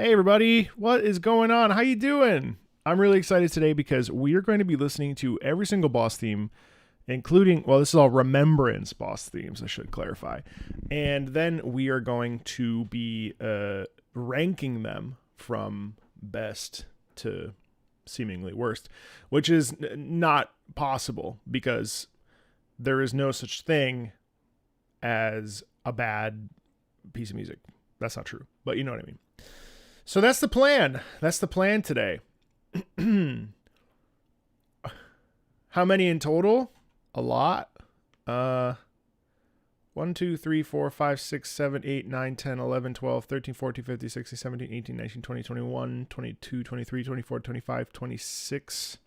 Hey everybody, what is going on? How you doing? I'm really excited today because we are going to be listening to every single boss theme, including, well, this is all Remembrance boss themes, I should clarify. And then we are going to be ranking them from best to seemingly worst, which is not possible because there is no such thing as a bad piece of music. That's not true, but you know what I mean. So that's the plan. That's the plan today. How many in total? A lot. 1, 2, 3, 4, 5, 6, 7, 8, 9, 10, 11, 12, 13, 14, 15, 16, 17, 18, 19, 20, 21, 22, 23, 24, 25, 26.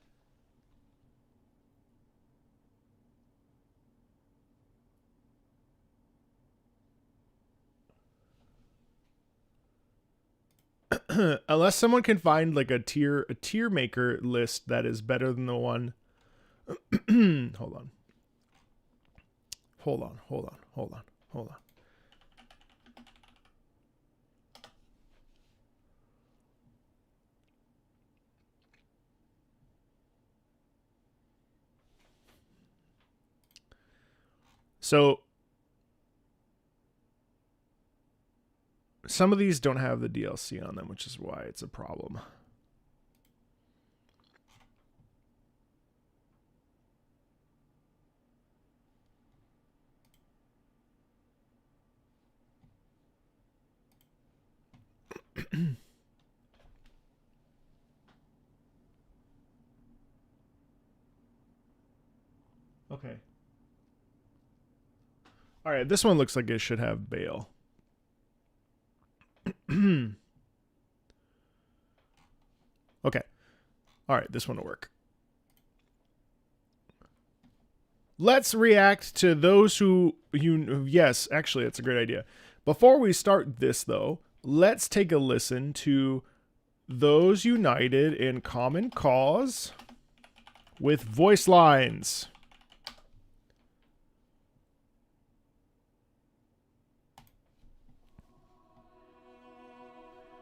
Unless someone can find like a tier maker list that is better than the one. Hold on. So some of these don't have the DLC on them, which is why it's a problem. Okay. All right, this one looks like it should have Bale. Okay. All right, this one will work. Let's react to those who yes, actually, that's a great idea. Before we start this, though, let's take a listen to those united in common cause with voice lines.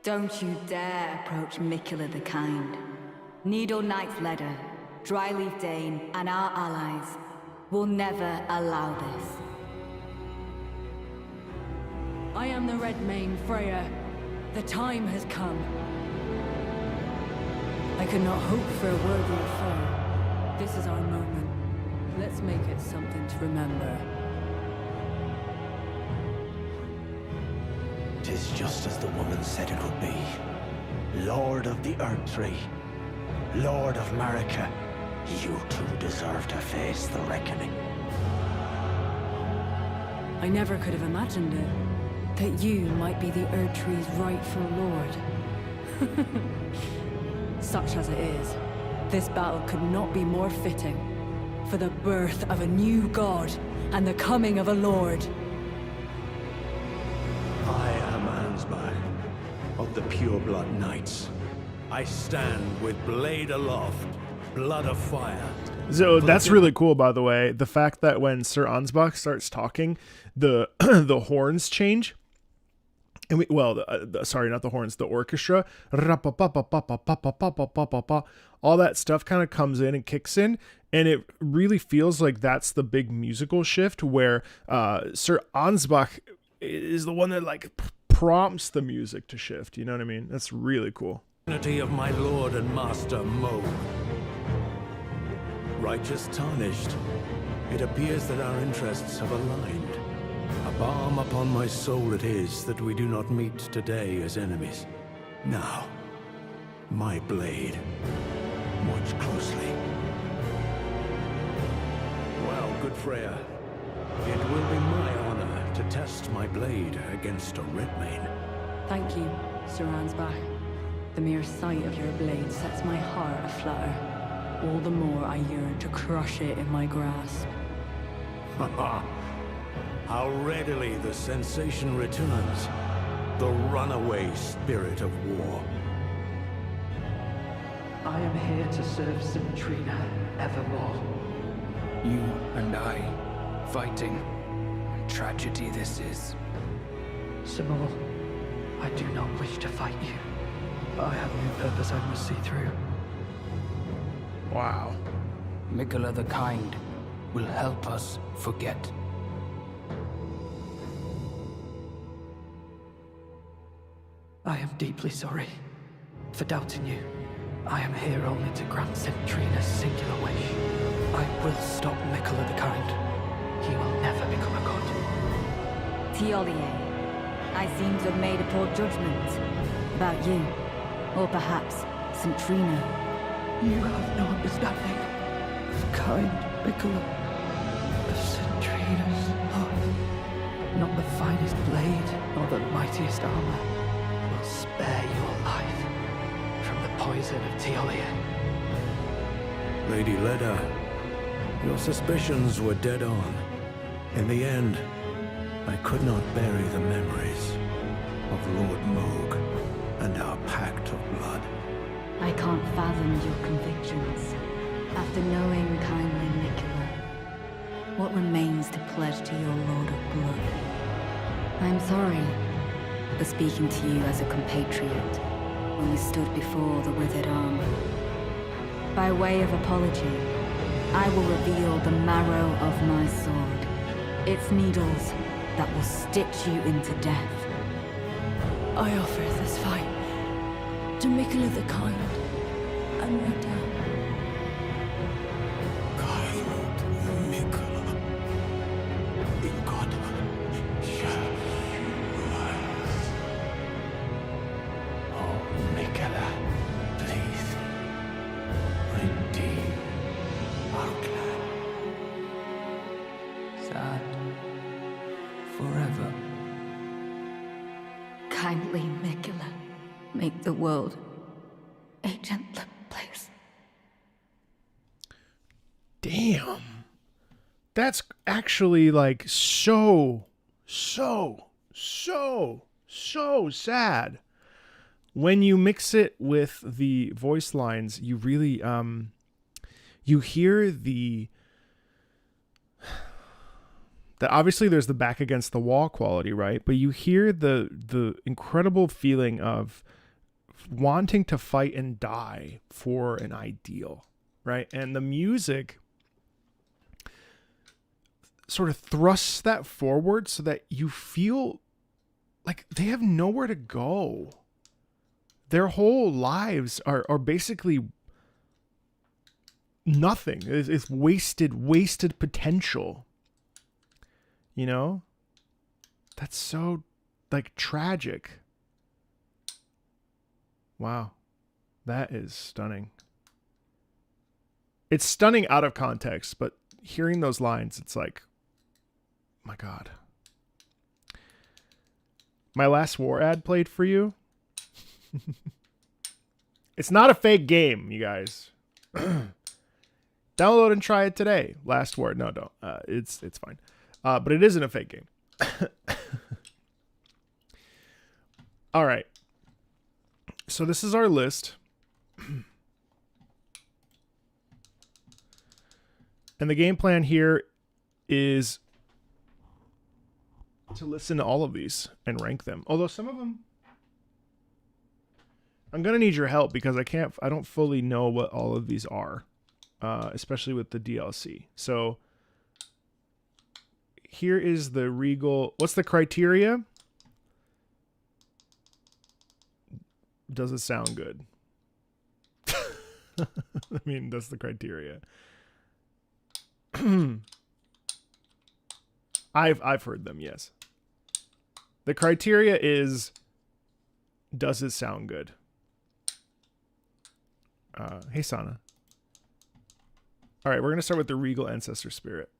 Don't you dare approach Mikula the Kind. Needle Knight's leader, Dryleaf Dane, and our allies will never allow this. I am the Redmane, Freya. The time has come. I could not hope for a worthier foe. This is our moment. Let's make it something to remember. 'Tis just as the woman said it would be. Lord of the Earth Tree, Lord of Marika, you too deserve to face the reckoning. I never could have imagined it, that you might be the Earth Tree's rightful lord. Such as it is, this battle could not be more fitting for the birth of a new god and the coming of a lord. I am Ansbach, of the Pureblood Knights. I stand with blade aloft, blood of fire. So that's really cool, by the way. The fact that when Sir Ansbach starts talking, the the horns change. And sorry, not the horns, the orchestra. All that stuff kind of comes in and kicks in. And it really feels like that's the big musical shift where Sir Ansbach is the one that like prompts the music to shift. You know what I mean? That's really cool. Unity of my lord and master, Mo. Righteous tarnished. It appears that our interests have aligned. A balm upon my soul it is that we do not meet today as enemies. Now, my blade. Watch closely. Well, good Freya. It will be my honor to test my blade against a Redmane. Thank you, Sir Ansbach. The mere sight of your blade sets my heart aflutter. All the more I yearn to crush it in my grasp. Haha. How readily the sensation returns. The runaway spirit of war. I am here to serve Symmetrina evermore. You and I, fighting. Tragedy this is. Simul, I do not wish to fight you. I have a new purpose I must see through. Wow. Miquella the Kind will help us forget. I am deeply sorry for doubting you. I am here only to grant Centrina's singular wish. I will stop Miquella the Kind. He will never become a god. Tiolier, I seem to have made a poor judgment about you. Or perhaps Centrina. You have no understanding of kind Miquella, of Centrina's love. Not the finest blade, nor the mightiest armor will spare your life from the poison of Tiolier. Lady Leda, your suspicions were dead on. In the end, I could not bury the memories of Lord Moog and our pact of blood. I can't fathom your convictions. After knowing kindly Miquella, what remains to pledge to your Lord of Blood? I'm sorry for speaking to you as a compatriot when we stood before the withered arm. By way of apology, I will reveal the marrow of my sword, its needles that will stitch you into death. I offer this fight to Miquella the Kind and Rita. Kind Miquella, in God shall you rise. Oh, Miquella, please, redeem our clan. Sad. Forever. Kindly Miquella, make the world a gentler place. Damn. That's actually like so sad. When you mix it with the voice lines, you really you hear that obviously there's the back against the wall quality, right? But you hear the incredible feeling of wanting to fight and die for an ideal, right? And the music sort of thrusts that forward so that you feel like they have nowhere to go. Their whole lives are basically nothing. It's wasted potential. You know? That's so, like, tragic. Wow. That is stunning. It's stunning out of context, but hearing those lines, it's like, my God. My last war ad played for you. It's not a fake game, you guys. Download and try it today. Last word. No, don't. It's fine. But it isn't a fake game. All right. So this is our list. And the game plan here is to listen to all of these and rank them. Although some of them, I'm going to need your help because I don't fully know what all of these are, especially with the DLC. So here is the Regal. What's the criteria? Does it sound good? I mean, that's the criteria. I've heard them, yes. The criteria is, does it sound good? Hey, Sana. All right, we're going to start with the Regal Ancestor Spirit.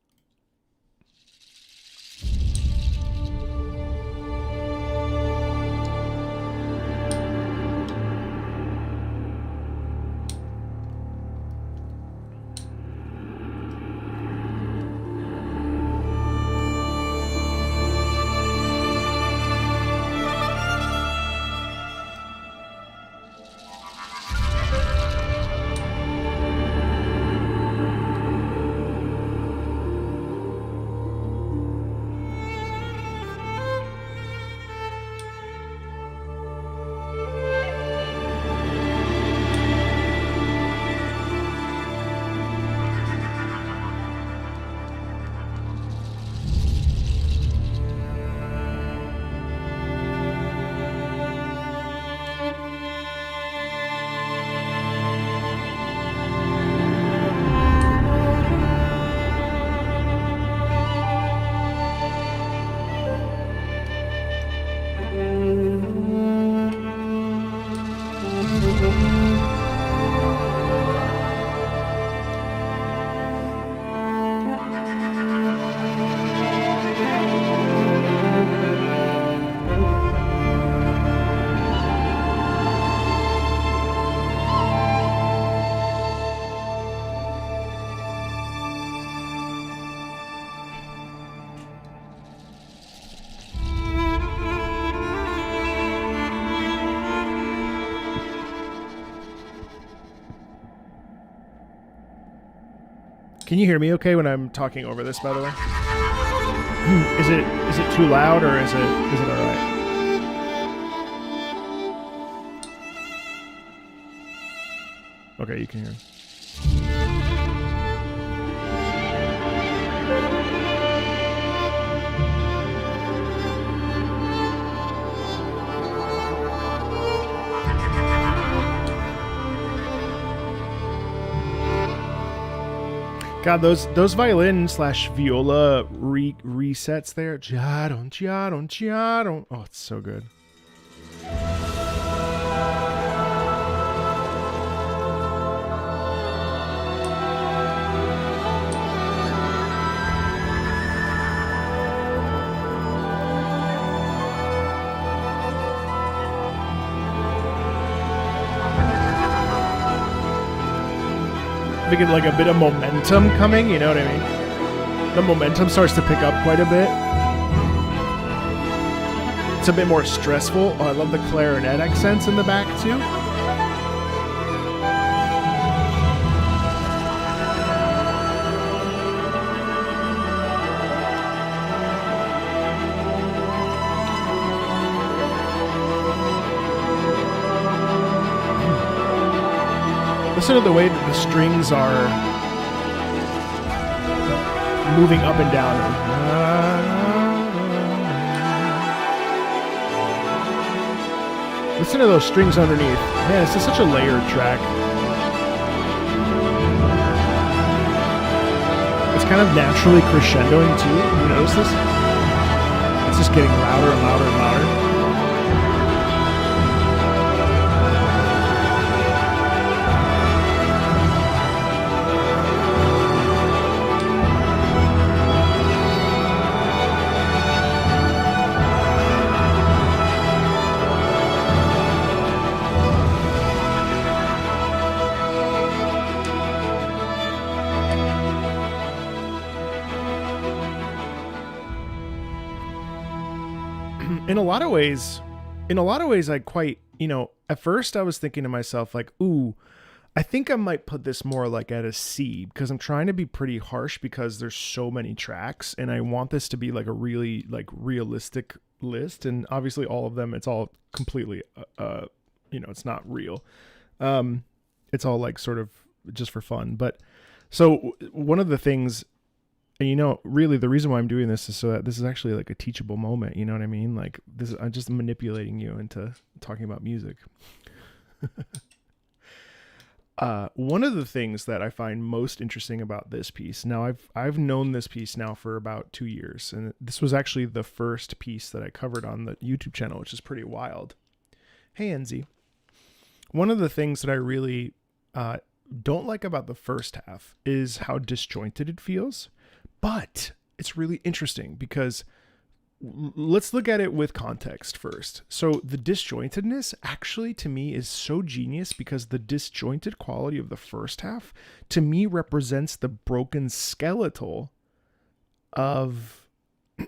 Can you hear me okay when I'm talking over this, by the way? Is it too loud or is it all right? Okay, you can hear me. God, those violin / viola resets there. Jadon, jadon, jadon. Oh, it's so good. We get like a bit of momentum coming, you know what I mean? The momentum starts to pick up quite a bit. It's a bit more stressful. Oh, I love the clarinet accents in the back too. Listen to the way that the strings are moving up and down. Listen to those strings underneath. Man, this is such a layered track. It's kind of naturally crescendoing too. You notice this? It's just getting louder and louder and louder. In a lot of ways, I quite, at first I was thinking to myself like, ooh, I think I might put this more like at a C because I'm trying to be pretty harsh because there's so many tracks and I want this to be like a really like realistic list. And obviously all of them, it's all completely, it's not real. It's all like sort of just for fun. But so one of the things, and really the reason why I'm doing this is so that this is actually like a teachable moment. You know what I mean? Like this, I'm just manipulating you into talking about music. One of the things that I find most interesting about this piece, now I've known this piece now for about 2 years, and this was actually the first piece that I covered on the YouTube channel, which is pretty wild. Hey, Enzi. One of the things that I really don't like about the first half is how disjointed it feels. But it's really interesting because let's look at it with context first. So the disjointedness actually to me is so genius because the disjointed quality of the first half to me represents the broken skeletal of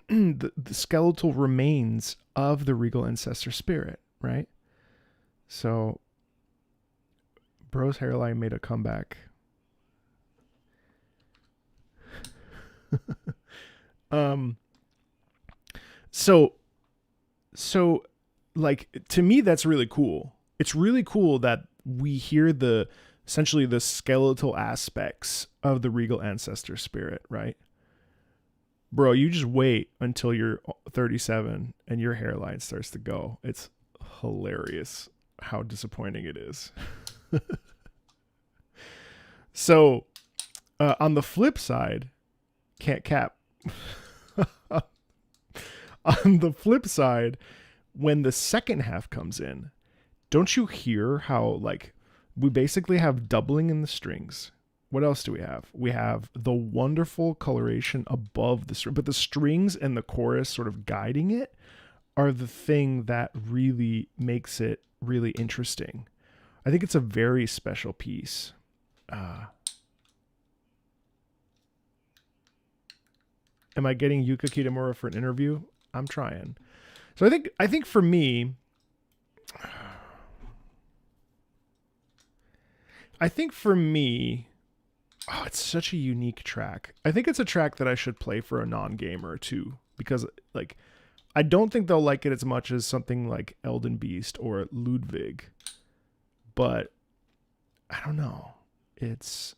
the skeletal remains of the regal ancestor spirit, right? So bro's hairline made a comeback. So like to me that's really cool. It's really cool that we hear essentially the skeletal aspects of the regal ancestor spirit, right? Bro, you just wait until you're 37 and your hairline starts to go. It's hilarious how disappointing it is. So on the flip side, can't cap. On the flip side, when the second half comes in, don't you hear how like we basically have doubling in the strings? What else do we have? We have the wonderful coloration above the string, but the strings and the chorus sort of guiding it are the thing that really makes it really interesting. I think it's a very special piece. Am I getting Yuka Kitamura for an interview? I'm trying. So I think for me, Oh, it's such a unique track. I think it's a track that I should play for a non-gamer too, because like I don't think they'll like it as much as something like Elden Beast or Ludwig. But I don't know. It's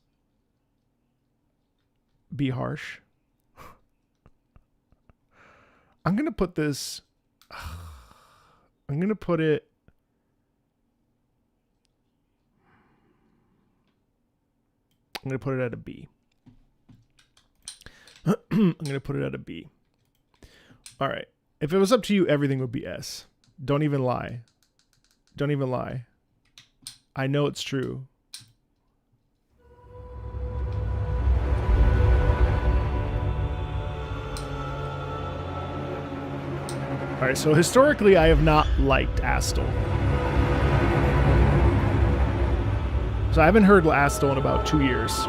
Be Harsh. I'm going to put this I'm going to put it I'm going to put it at a B. I'm going to put it at a B. All right. If it was up to you, everything would be S. Don't even lie. Don't even lie. I know it's true. All right, so historically, I have not liked Astel. So I haven't heard Astel in about 2 years.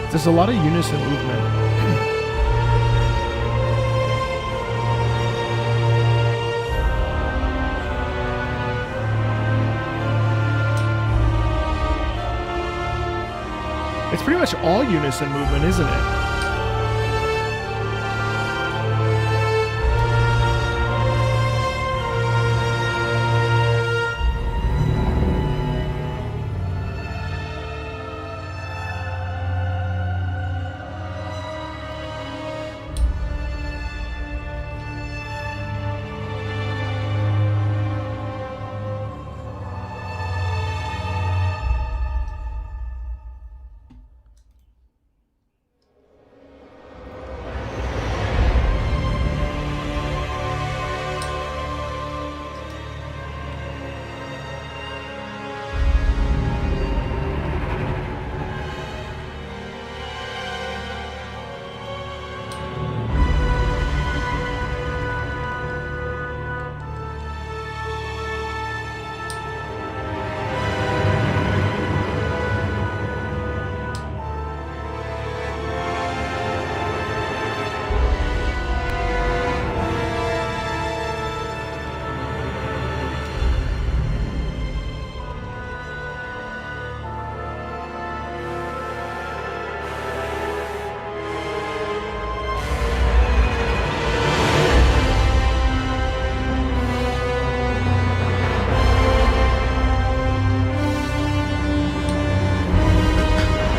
There's a lot of unison movement. It's pretty much all unison movement, isn't it?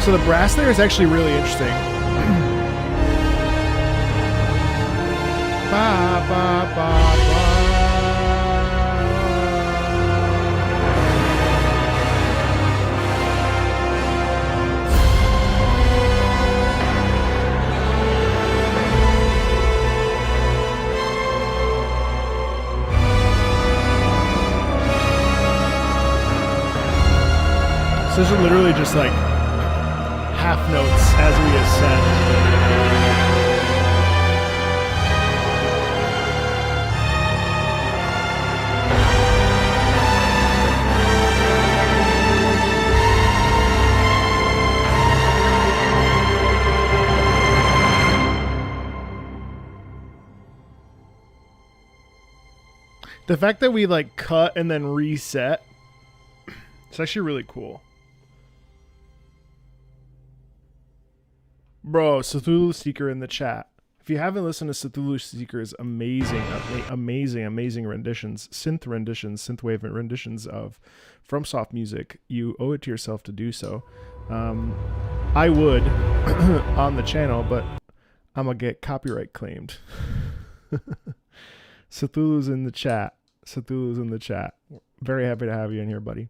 So the brass there is actually really interesting. Ba, ba, ba, ba. So these are literally just like half notes as we ascend. The fact that we like cut and then reset It's actually really cool. Bro, Cthulhu Seeker in the chat. If you haven't listened to Cthulhu Seeker's amazing renditions, synthwave renditions of FromSoft music, you owe it to yourself to do so. I would on the channel, but I'm going to get copyright claimed. Cthulhu's in the chat. Very happy to have you in here, buddy.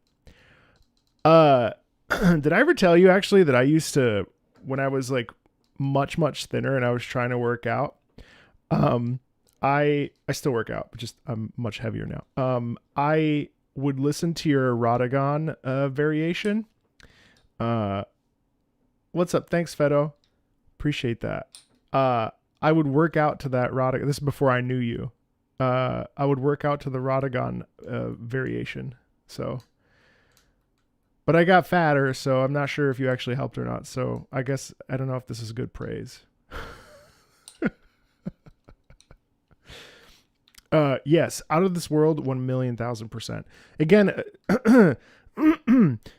Did I ever tell you actually that I used to, when I was like much thinner and I was trying to work out, I still work out, but just I'm much heavier now. I would listen to your Radagon variation. What's up? Thanks, Fedo. Appreciate that. I would work out to that Radagon. This is before I knew you. I would work out to the Radagon variation. So, but I got fatter, so I'm not sure if you actually helped or not. So I guess I don't know if this is good praise. Yes, Out of This World, 1,000,000%. Again,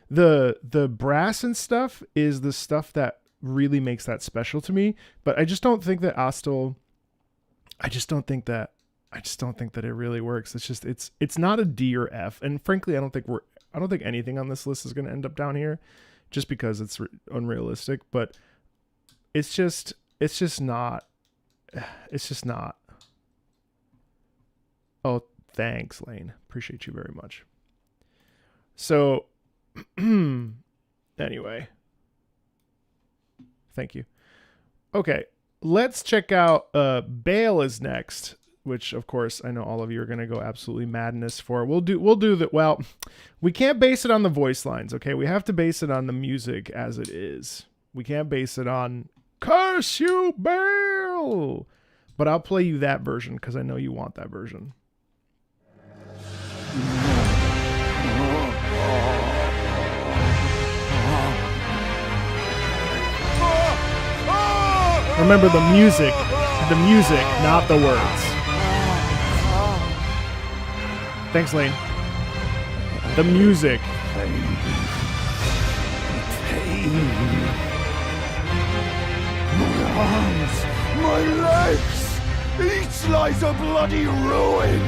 the brass and stuff is the stuff that really makes that special to me. But I just don't think that Astel. I just don't think that it really works. It's just it's not a D or F, and frankly, I don't think anything on this list is going to end up down here, just because it's unrealistic. But it's just not. Oh, thanks, Lane. Appreciate you very much. So, anyway, thank you. Okay, let's check out Bale is next, which of course I know all of you are going to go absolutely madness for. We'll do that. Well, we can't base it on the voice lines, okay? We have to base it on the music as it is. We can't base it on curse you, Bale. But I'll play you that version because I know you want that version. Remember the music, not the words. Thanks, Lane. The music. My arms, my legs, each lies a bloody ruin.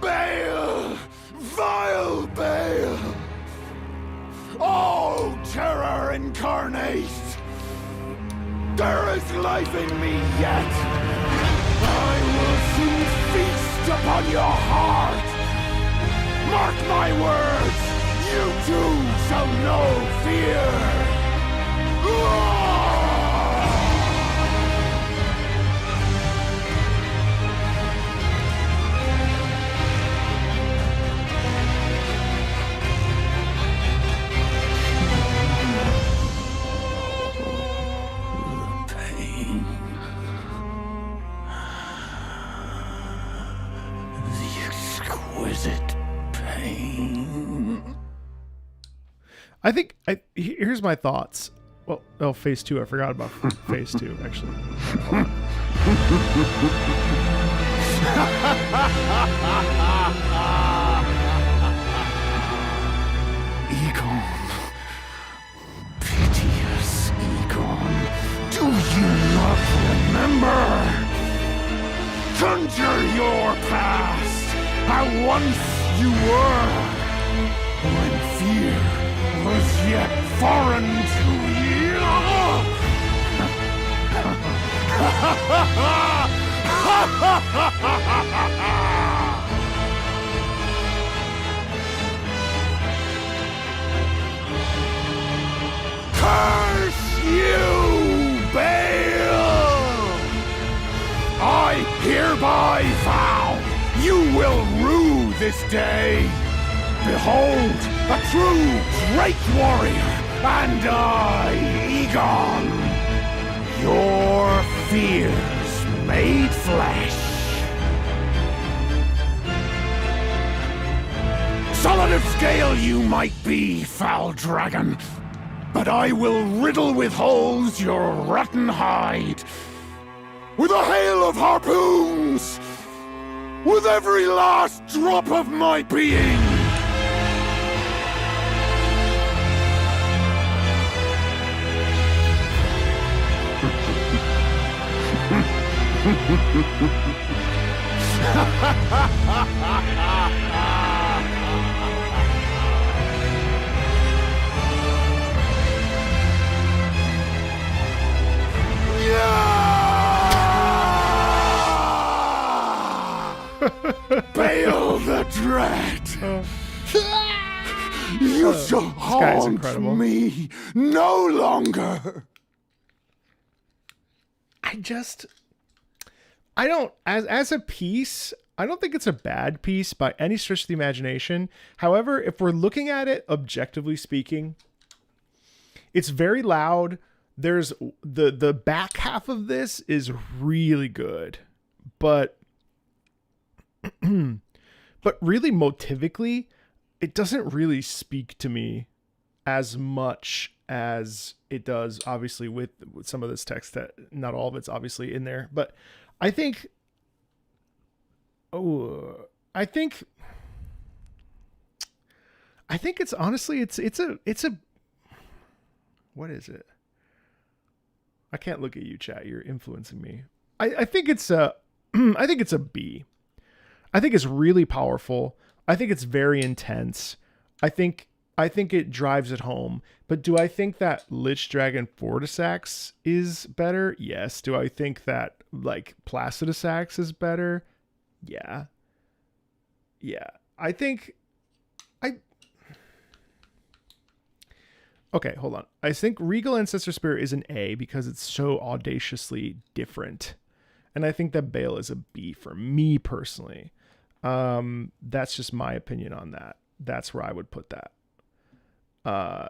Bale! Vile Bale! Oh, terror incarnate! There is life in me yet! I will soon feast upon your heart! Mark my words! You too shall know fear! I think here's my thoughts. Well, phase 2. I forgot about phase 2 actually. Egon, piteous Egon, do you not remember? Conjure your past, how once you were, when fear was yet foreign to you. Curse you, Bale! I hereby vow you will rue this day. Behold, a true great warrior, and I, Egon, your fears made flesh. Solid of scale you might be, foul dragon, but I will riddle with holes your rotten hide with a hail of harpoons, with every last drop of my being. Bail the Dread! You shall haunt incredible. me no longer! I don't, as a piece, I don't think it's a bad piece by any stretch of the imagination. However, if we're looking at it objectively speaking, it's very loud. There's the back half of this is really good, but really motivically, it doesn't really speak to me as much as it does, obviously, with some of this text that not all of it's obviously in there. But I think, I think it's honestly, it's a, what is it? I can't look at you, chat. You're influencing me. I think it's a, I think it's a B. I think it's really powerful. I think it's very intense. I think it drives it home. But do I think that Lich Dragon Fortisax is better? Yes. Do I think that like Placidusax is better? Yeah. Yeah. Okay, hold on. I think Regal Ancestor Spirit is an A because it's so audaciously different. And I think that Bale is a B for me personally. That's just my opinion on that. That's where I would put that. I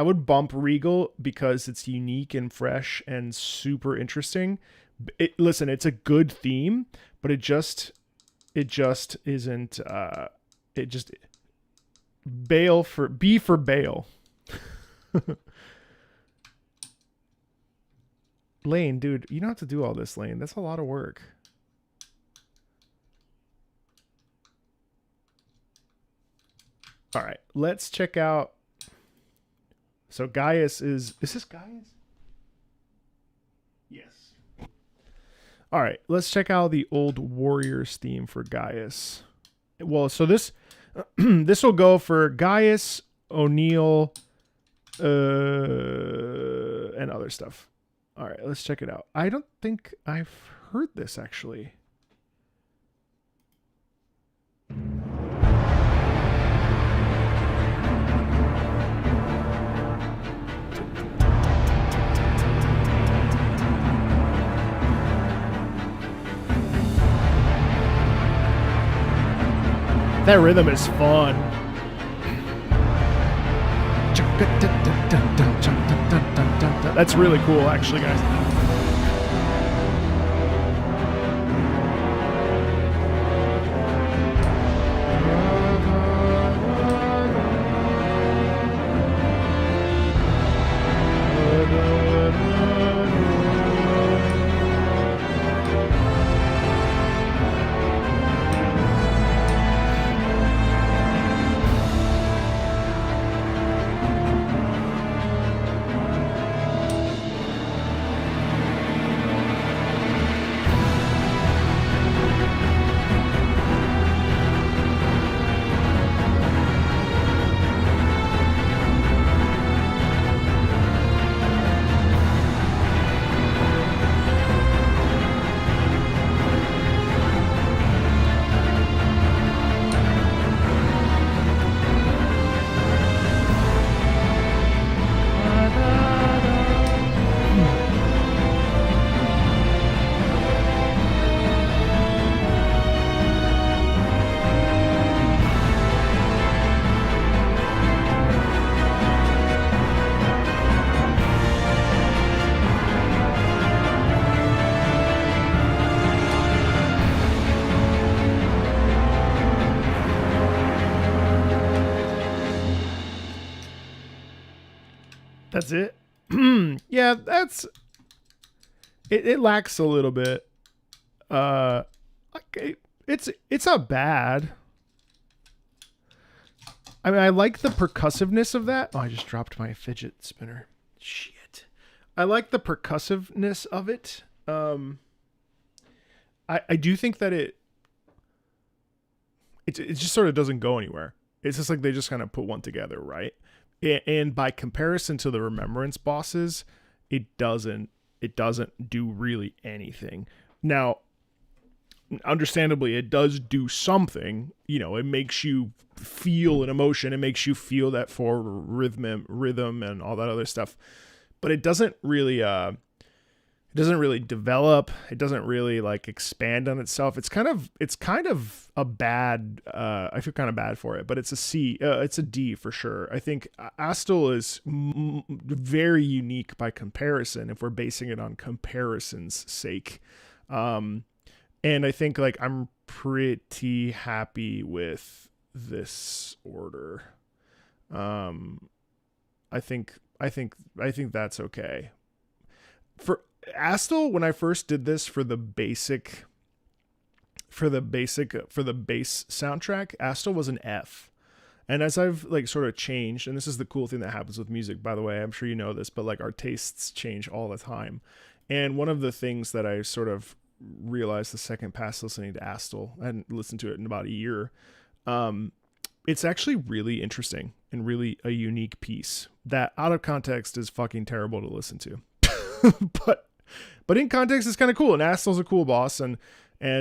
would bump Regal because it's unique and fresh and super interesting. Listen, it's a good theme, but it just isn't, Bale for B for Bale. Lane, dude, you don't have to do all this, Lane. That's a lot of work. All right, let's check out. So Gaius is this Gaius? Yes. All right, let's check out the old Warriors theme for Gaius. Well, so this this will go for Gaius, O'Neill, and other stuff. All right, let's check it out. I don't think I've heard this actually. That rhythm is fun. That's really cool, actually, guys. That's it. Yeah, that's it. It lacks a little bit. Okay, it's not bad. I mean, I like the percussiveness of that. Oh, I just dropped my fidget spinner. Shit. I like the percussiveness of it. I do think that it just sort of doesn't go anywhere. It's just like they just kind of put one together, right? And by comparison to the Remembrance bosses, it doesn't do really anything. Now, understandably, it does do something. You know, it makes you feel an emotion. It makes you feel that forward rhythm and all that other stuff. But it doesn't really develop. It doesn't really like expand on itself. It's kind of a bad. I feel kind of bad for it, but it's a C. It's a D for sure. I think Astel is very unique by comparison. If we're basing it on comparison's sake, and I think like I'm pretty happy with this order. I think that's okay. For Astel, when I first did this for the base soundtrack, Astel was an F. And as I've like sort of changed, and this is the cool thing that happens with music, by the way, I'm sure you know this, but like our tastes change all the time. And one of the things that I sort of realized the second pass listening to Astel, I hadn't listened to it in about a year, it's actually really interesting and really a unique piece that out of context is fucking terrible to listen to. But in context, it's kind of cool. And Astel's a cool boss. And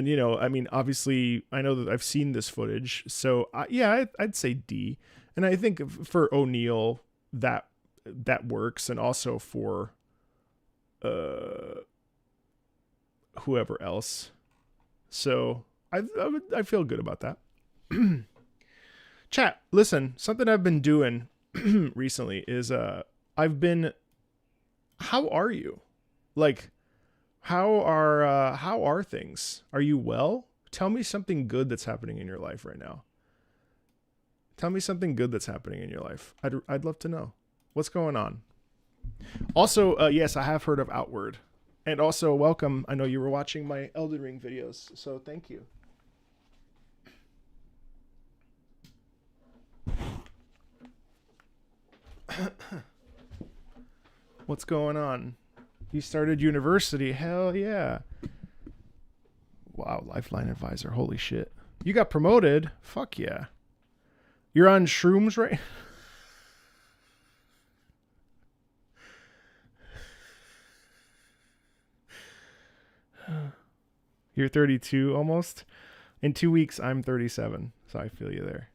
you know, I mean, obviously, I know that I've seen this footage. So, yeah, I'd say D. And I think for O'Neill, that works. And also for whoever else. So, I feel good about that. Chat, listen, something I've been doing recently is how are you? Like, how are things? Are you well? Tell me something good that's happening in your life right now. Tell me something good that's happening in your life. I'd love to know. What's going on? Also, yes, I have heard of Outward. And also, welcome. I know you were watching my Elden Ring videos, so thank you. What's going on? You started university. Hell yeah. Wow, Lifeline Advisor. Holy shit. You got promoted. Fuck yeah. You're on shrooms, right? You're 32 almost. In 2 weeks, I'm 37. So I feel you there.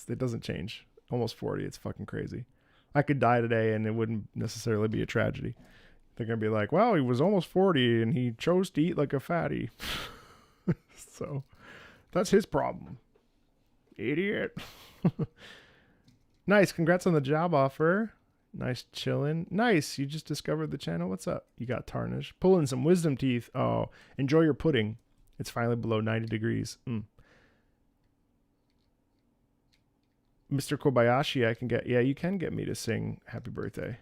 It doesn't change. Almost 40. It's fucking crazy. I could die today and it wouldn't necessarily be a tragedy. They're going to be like, wow, he was almost 40 and he chose to eat like a fatty. So that's his problem. Idiot. Nice. Congrats on the job offer. Nice chilling. Nice. You just discovered the channel. What's up? You got tarnished. Pulling some wisdom teeth. Oh, enjoy your pudding. It's finally below 90 degrees. Mr. Kobayashi, I can get, yeah, you can get me to sing happy birthday.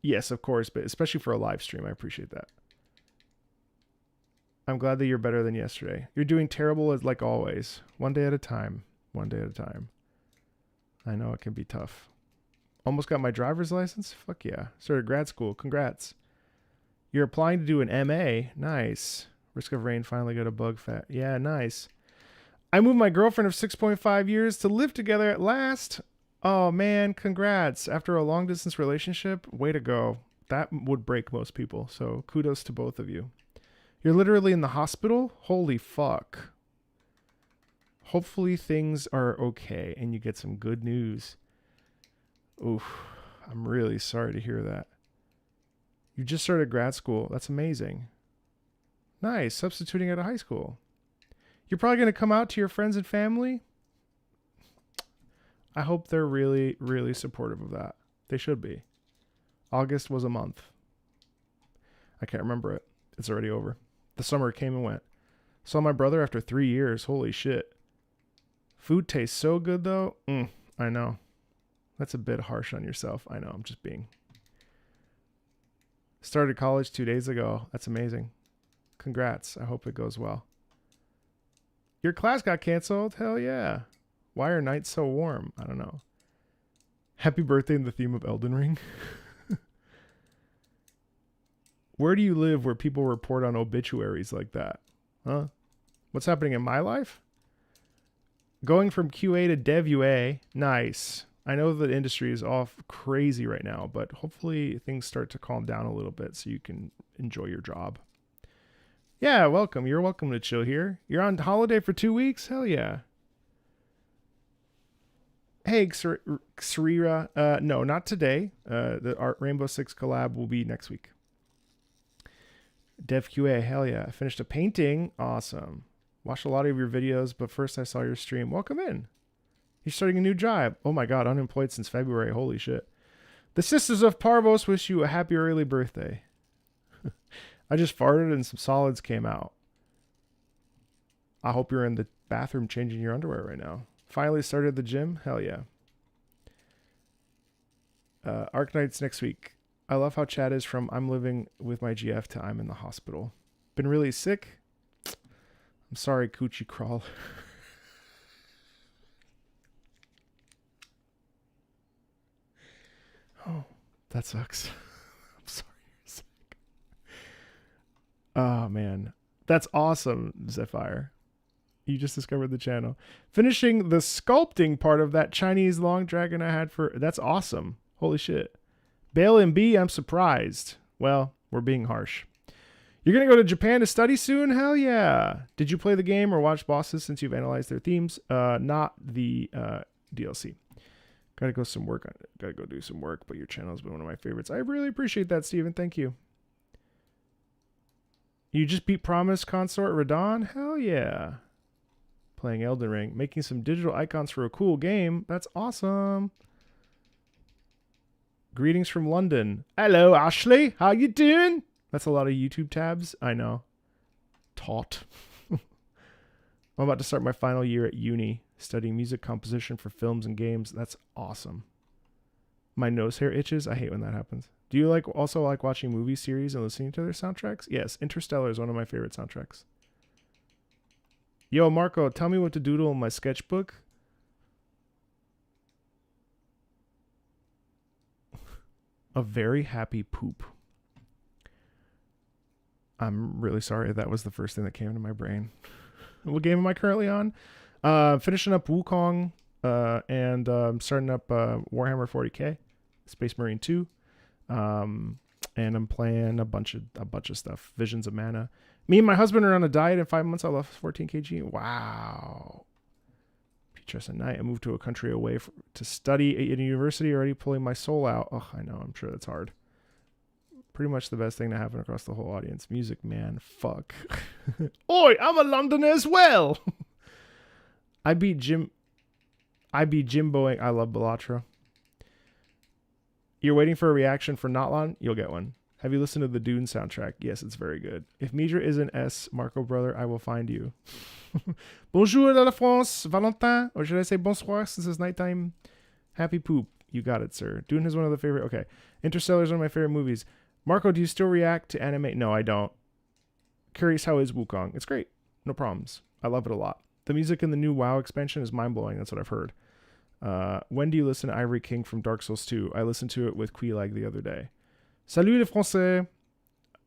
Yes, of course, but especially for a live stream, I appreciate that. I'm glad that you're better than yesterday. You're doing terrible as like always. One day at a time. One day at a time. I know it can be tough. Almost got my driver's license? Fuck yeah. Started grad school. Congrats. You're applying to do an MA. Nice. Risk of Rain finally got a bug fat. Yeah, nice. I moved my girlfriend of 6.5 years to live together at last. Oh, man, congrats. After a long-distance relationship, way to go. That would break most people, so kudos to both of you. You're literally in the hospital? Holy fuck. Hopefully things are okay and you get some good news. Oof, I'm really sorry to hear that. You just started grad school. That's amazing. Nice, substituting at a high school. You're probably going to come out to your friends and family? I hope they're really, really supportive of that. They should be. August was a month. I can't remember it. It's already over. The summer came and went. Saw my brother after 3 years. Holy shit. Food tastes so good, though. I know. That's a bit harsh on yourself. I know, I'm just being. Started college 2 days ago. That's amazing. Congrats. I hope it goes well. Your class got canceled? Hell yeah. Why are nights so warm? I don't know. Happy birthday in the theme of Elden Ring. Where do you live where people report on obituaries like that? Huh? What's happening in my life? Going from QA to Dev UA. Nice. I know the industry is all crazy right now, but hopefully things start to calm down a little bit so you can enjoy your job. Yeah, welcome. You're welcome to chill here. You're on holiday for 2 weeks? Hell yeah. Hey, Xerira. No, not today. The Art Rainbow Six collab will be next week. Dev QA, hell yeah. I finished a painting. Awesome. Watched a lot of your videos, but first I saw your stream. Welcome in. You're starting a new job. Oh my god, unemployed since February. Holy shit. The Sisters of Parvos wish you a happy early birthday. I just farted and some solids came out. I hope you're in the bathroom changing your underwear right now. Finally started the gym? Hell yeah. Arknights next week. I love how chat is from I'm living with my GF to I'm in the hospital. Been really sick? I'm sorry, Coochie Crawl. Oh, that sucks. I'm sorry you're sick. Oh, man. That's awesome, Zephyr. You just discovered the channel. Finishing the sculpting part of that Chinese long dragon I had for... That's awesome. Holy shit. Bale and B, I'm surprised. Well, we're being harsh. You're going to go to Japan to study soon? Hell yeah. Did you play the game or watch bosses since you've analyzed their themes? Not the DLC. Gotta go some work on it. Gotta go do some work, but your channel has been one of my favorites. I really appreciate that, Steven. Thank you. You just beat Promise Consort Radon? Hell yeah. Playing Elden Ring. Making some digital icons for a cool game. That's awesome. Greetings from London. Hello, Ashley. How you doing? That's a lot of YouTube tabs. I know. Taught. I'm about to start my final year at uni, studying music composition for films and games. That's awesome. My nose hair itches. I hate when that happens. Do you also like watching movie series and listening to their soundtracks? Yes, Interstellar is one of my favorite soundtracks. Yo, Marco, tell me what to doodle in my sketchbook. A very happy poop. I'm really sorry. That was the first thing that came into my brain. What game am I currently on? Finishing up Wukong and starting up Warhammer 40k, Space Marine 2. And I'm playing a bunch of stuff. Visions of Mana. Me and my husband are on a diet. In 5 months, I lost 14 kg. Wow. Petrus and Night. I moved to a country away to study at a university, already pulling my soul out. Oh, I know. I'm sure that's hard. Pretty much the best thing to happen across the whole audience. Music, man. Fuck. Oi, I'm a Londoner as well. I beat Jimboing. I love Bellatra. You're waiting for a reaction for Notlon? You'll get one. Have you listened to the Dune soundtrack? Yes, it's very good. If Midra isn't S, Marco brother, I will find you. Bonjour de la France, Valentin. Or should I say bonsoir since it's nighttime? Happy poop. You got it, sir. Dune is one of the favorite. Okay. Interstellar is one of my favorite movies. Marco, do you still react to anime? No, I don't. Curious, how is Wukong? It's great. No problems. I love it a lot. The music in the new WoW expansion is mind-blowing. That's what I've heard. When do you listen to Ivory King from Dark Souls 2? I listened to it with Queelag the other day. Salut les Français.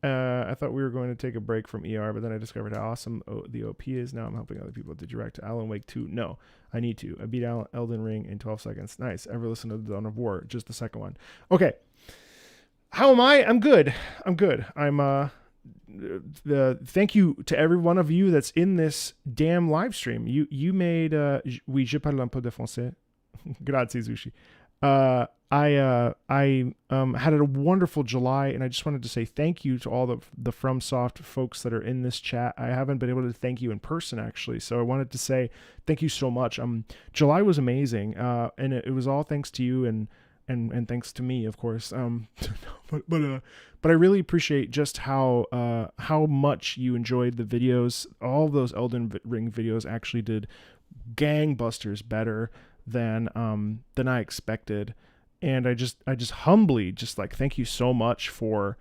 I thought we were going to take a break from ER, but then I discovered how awesome the OP is. Now I'm helping other people. Did you react to Alan Wake 2? No, I need to. I beat Elden Ring in 12 seconds. Nice. Ever listen to The Dawn of War? Just the second one. Okay. How am I? I'm good. Thank you to every one of you that's in this damn live stream. You made oui, je parle un peu de français. Grazie, Zushi. I had a wonderful July, and I just wanted to say thank you to all the FromSoft folks that are in this chat. I haven't been able to thank you in person, actually, so I wanted to say thank you so much. July was amazing, and it was all thanks to you and thanks to me, of course. But I really appreciate just how much you enjoyed the videos. All those Elden Ring videos actually did gangbusters better than I expected. And I just humbly just like, thank you so much for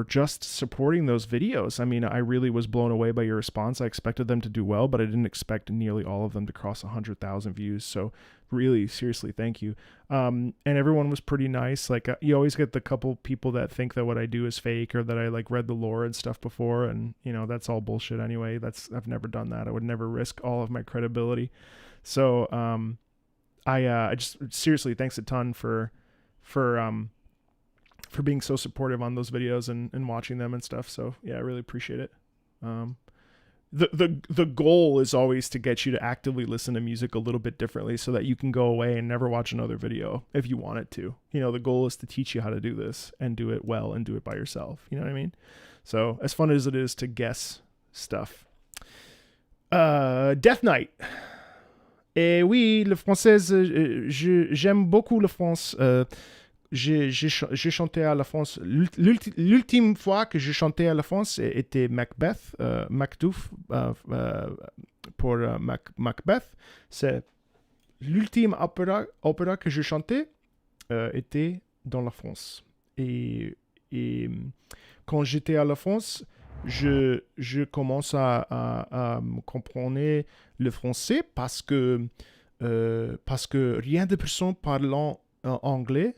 just supporting those videos. I mean, I really was blown away by your response. I expected them to do well, but I didn't expect nearly all of them to cross 100,000 views. So really, seriously, thank you. And everyone was pretty nice. Like, you always get the couple people that think that what I do is fake, or that I like read the lore and stuff before. And, you know, that's all bullshit anyway. I've never done that. I would never risk all of my credibility. So, I just seriously, thanks a ton for being so supportive on those videos and watching them and stuff. So yeah, I really appreciate it. The goal is always to get you to actively listen to music a little bit differently, so that you can go away and never watch another video if you wanted to. You know, the goal is to teach you how to do this and do it well and do it by yourself. You know what I mean? So as fun as it is to guess stuff. Death Knight. Et oui, le français, j'aime beaucoup le France. J'ai chanté à la France. L'ultime fois que j'ai chanté à la France était Macbeth, Macduff, pour Macbeth. C'est l'ultime opéra que j'ai chanté était dans la France. Et quand j'étais à la France, je commence à comprendre le français parce que rien de personne parlant anglais.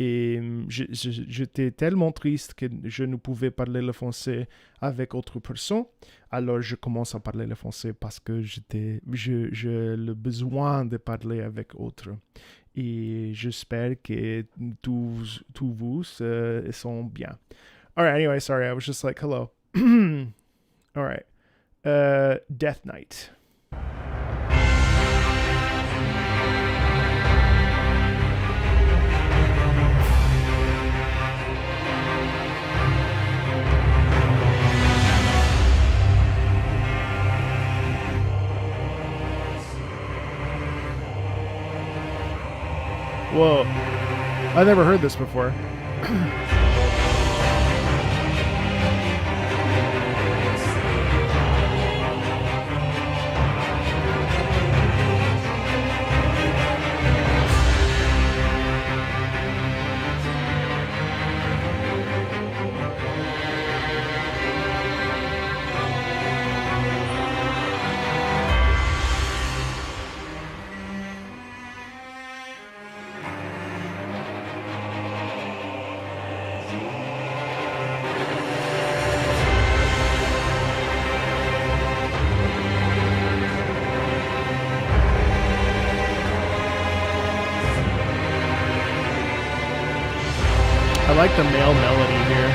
Et j'étais tellement triste que je ne pouvais parler le français avec autre personne. Alors je commence à parler le français parce que j'ai le besoin de parler avec autre. Et j'espère que tous vous sont bien. All right, anyway, sorry, I was just like, hello. All right. Death Knight. Whoa, I've never heard this before. I like the male melody here.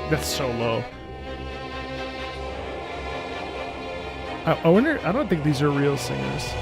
That's so low. I wonder, I don't think these are real singers.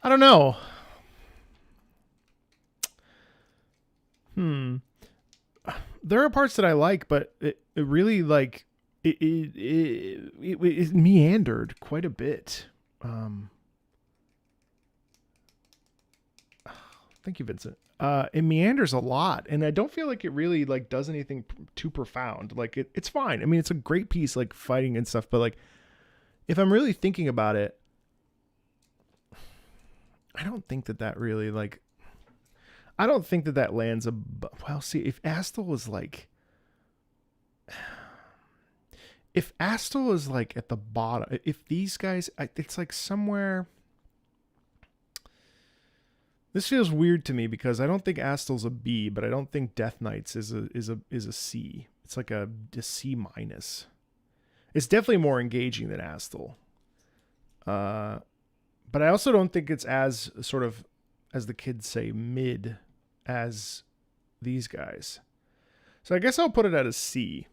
I don't know. There are parts that I like, but it really like it meandered quite a bit. Thank you, Vincent. It meanders a lot, and I don't feel like it really like does anything too profound. Like it's fine. I mean, it's a great piece, like fighting and stuff. But like, if I'm really thinking about it, I don't think that really like. I don't think that lands a. Well, see, if Astel was like. If Astel is like at the bottom, if these guys, it's like somewhere. This feels weird to me because I don't think Astel's a B, but I don't think Death Knights is a C. It's like a C minus. It's definitely more engaging than Astel. But I also don't think it's as sort of, as the kids say, mid as these guys. So I guess I'll put it at a C.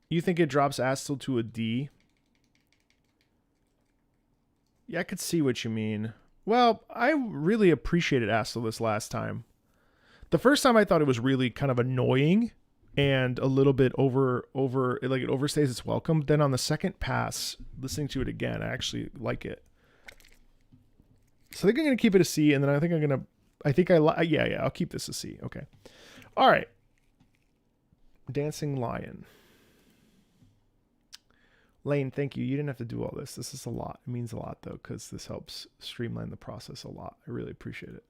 You think it drops Astel to a D? Yeah, I could see what you mean. Well, I really appreciated Astel this last time. The first time I thought it was really kind of annoying and a little bit over like it overstays its welcome. Then on the second pass, listening to it again, I actually like it. So I think I'm going to keep it a C, and then yeah, I'll keep this a C. Okay. All right. Dancing Lion. Lane, thank you. You didn't have to do all this. This is a lot. It means a lot, though, because this helps streamline the process a lot. I really appreciate it.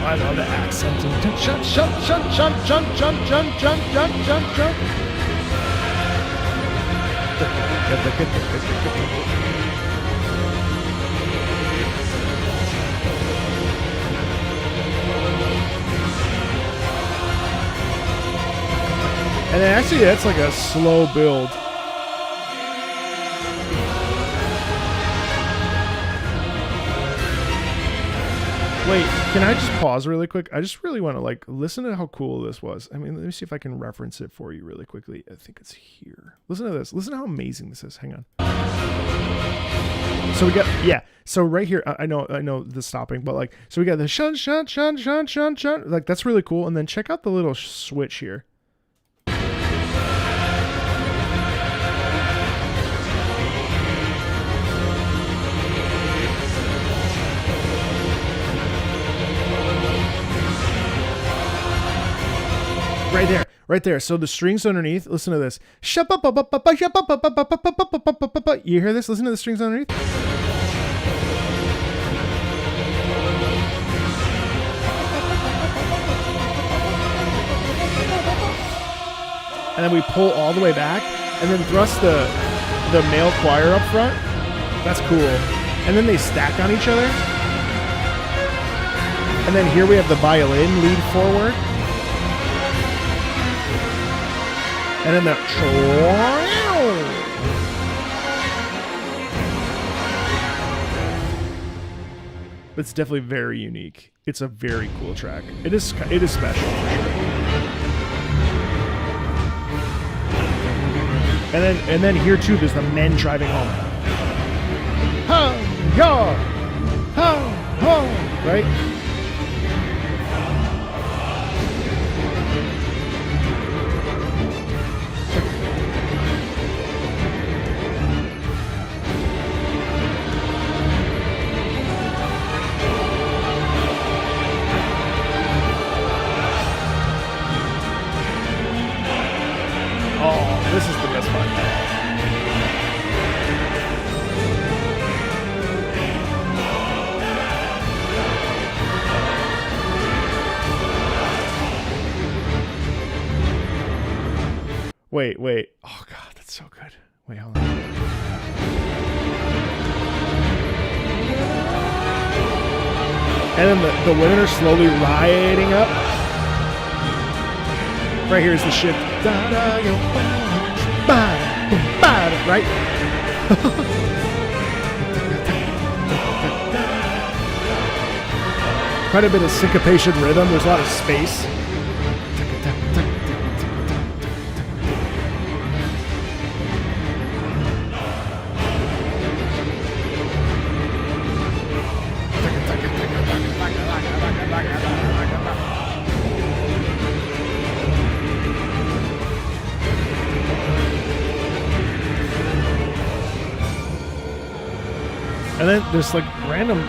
I love the accent. Jump, jump, jump, jump, jump, jump, jump, jump, jump, jump, jump. And then actually that's like a slow build. Wait, can I just pause really quick? I just really want to like listen to how cool this was. I mean, let me see if I can reference it for you really quickly. I think it's here. Listen to this. Listen to how amazing this is. Hang on. So we got, yeah. So right here, I know the stopping, but like, so we got the shun, shun, shun, shun, shun, shun. Like that's really cool. And then check out the little switch here. Right there. So the strings underneath, listen to this. You hear this? Listen to the strings underneath. And then we pull all the way back and then thrust the male choir up front. That's cool. And then they stack on each other. And then here we have the violin lead forward. And then the it's definitely very unique. It's a very cool track. It is special for sure. And then here too, there's the men driving home. Ha ya, ha ha, right? This is the best part. Wait. Oh god, that's so good. Wait, hold on. And then the women are slowly riding up. Right here is the shift. Right? Quite a bit of syncopation rhythm. There's a lot of space. And then there's like random.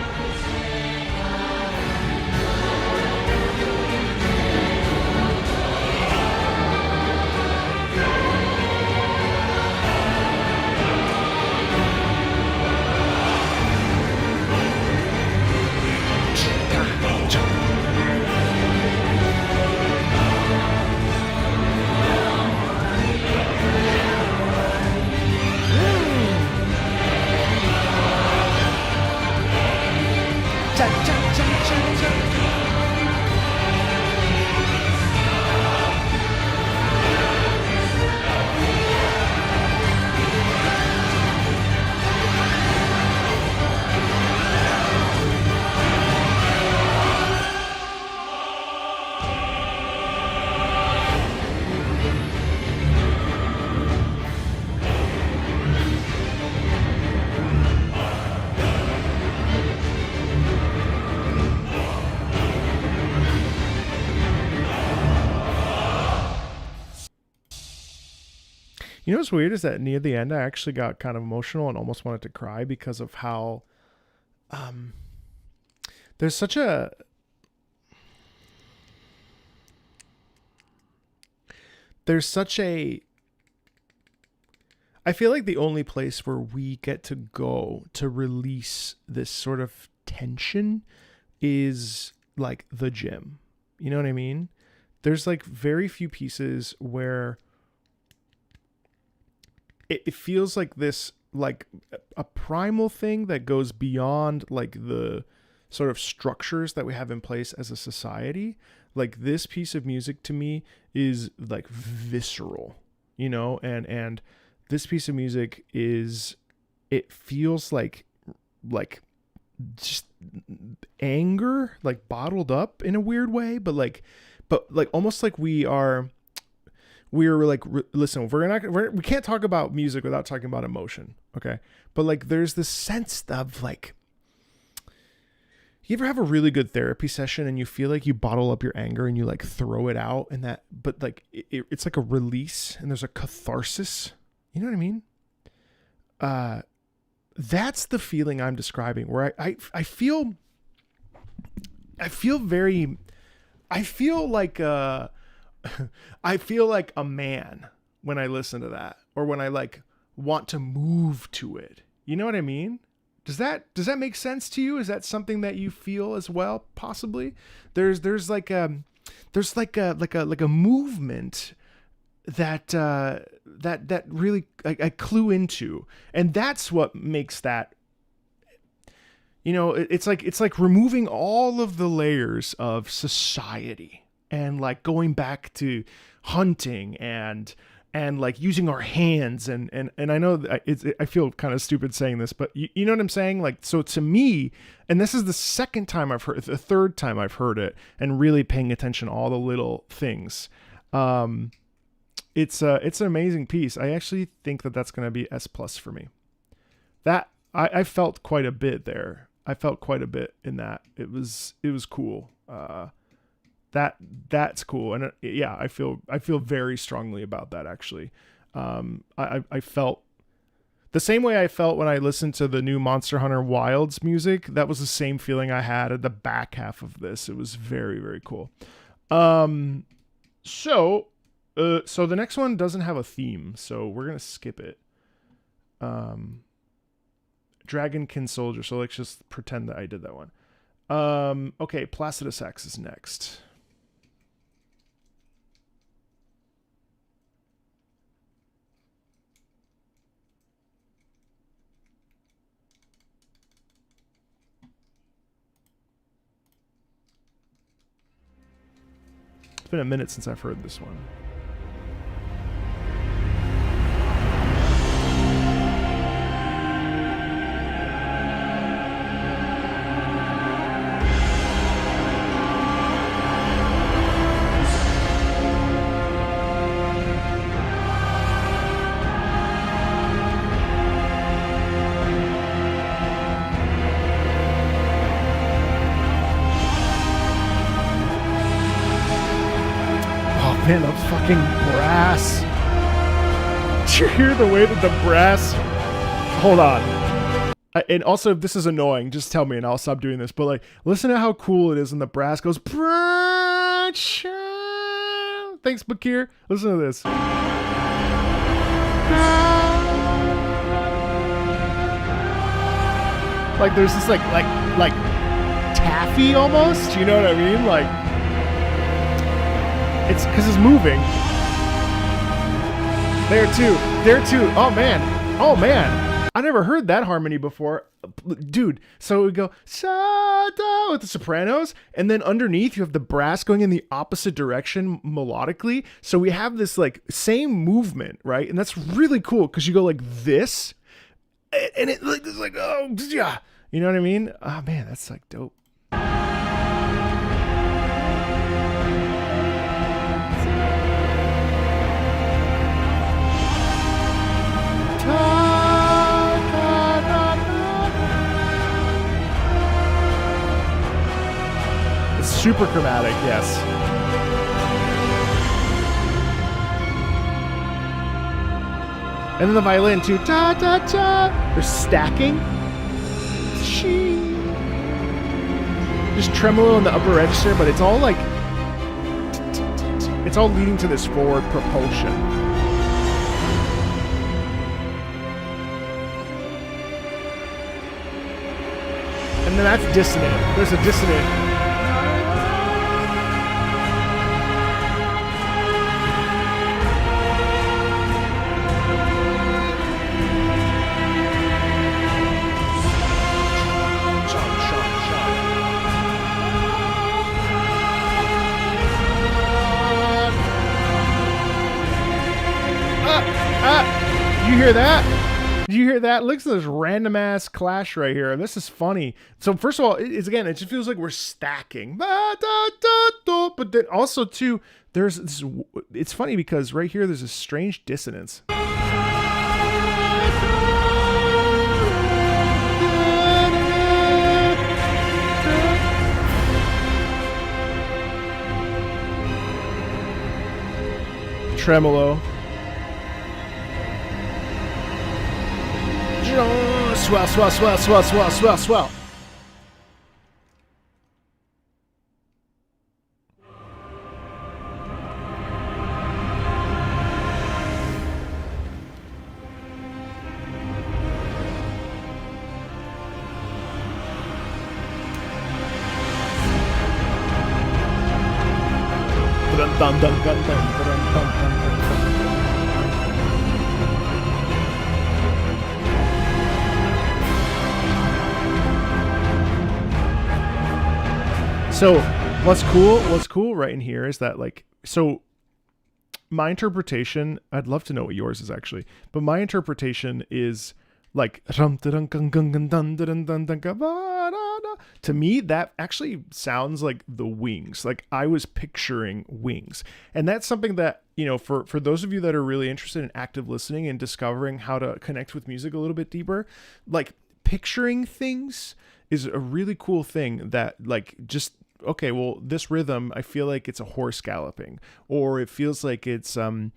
You know what's weird is that near the end, I actually got kind of emotional and almost wanted to cry because of how there's such a I feel like the only place where we get to go to release this sort of tension is like the gym. You know what I mean? There's like very few pieces where it feels like this, like a primal thing that goes beyond like the sort of structures that we have in place as a society. Like this piece of music to me is like visceral, you know, and this piece of music it feels like just anger, like bottled up in a weird way, but like almost like we're like, listen, we can't talk about music without talking about emotion. Okay. But like, there's this sense of like, you ever have a really good therapy session and you feel like you bottle up your anger and you like throw it out and that, but like, it's like a release and there's a catharsis. You know what I mean? That's the feeling I'm describing, where I feel like I feel like a man when I listen to that, or when I like want to move to it. You know what I mean? Does that make sense to you? Is that something that you feel as well? Possibly. There's like a movement that really I clue into, and that's what makes that. You know, it's like removing all of the layers of society and like going back to hunting and like using our hands and I know I feel kind of stupid saying this, but you know what I'm saying? Like, so to me, and this is the third time I've heard it and really paying attention to all the little things. It's an amazing piece. I actually think that's going to be S+ for me. That I felt quite a bit there. I felt quite a bit in that. It was cool. That's cool. And yeah, I feel very strongly about that actually. I felt the same way I felt when I listened to the new Monster Hunter Wilds music. That was the same feeling I had at the back half of this. It was very, very cool. So the next one doesn't have a theme, so we're going to skip it. Dragonkin Soldier. So let's just pretend that I did that one. Okay, Placidus X is next. It's been a minute since I've heard this one. Man, the fucking brass. Did you hear the way that the brass... Hold on. And also, if this is annoying, just tell me and I'll stop doing this. But like, listen to how cool it is when the brass goes... Thanks, Bakir. Listen to this. Like, there's this like taffy almost. You know what I mean? Like... It's because it's moving. There too. Oh man. I never heard that harmony before. Dude, so we go sa-da with the sopranos, and then underneath you have the brass going in the opposite direction melodically. So we have this like same movement, right? And that's really cool because you go like this, and it's like, oh yeah. You know what I mean? Oh man, that's like dope. It's super chromatic, yes. And then the violin too. Ta ta ta. They're stacking. Just tremolo in the upper register, but it's all like it's all leading to this forward propulsion. And then that's dissonant. There's a dissonant. You hear that? You hear that? Look at this random ass clash right here. This is funny. So first of all, it's again, it just feels like we're stacking. But then also too, there's this, it's funny because right here there's a strange dissonance. Tremolo. Swell, swell, swell, swell, swell, swell, swell. Dun dun dun dun dun dun dun dun. So what's cool right in here is that like, so my interpretation, I'd love to know what yours is actually, but my interpretation is like, to me, that actually sounds like the wings. Like I was picturing wings. And that's something that, you know, for those of you that are really interested in active listening and discovering how to connect with music a little bit deeper, like picturing things is a really cool thing that like just, okay, well, this rhythm, I feel like it's a horse galloping, or it feels like it's a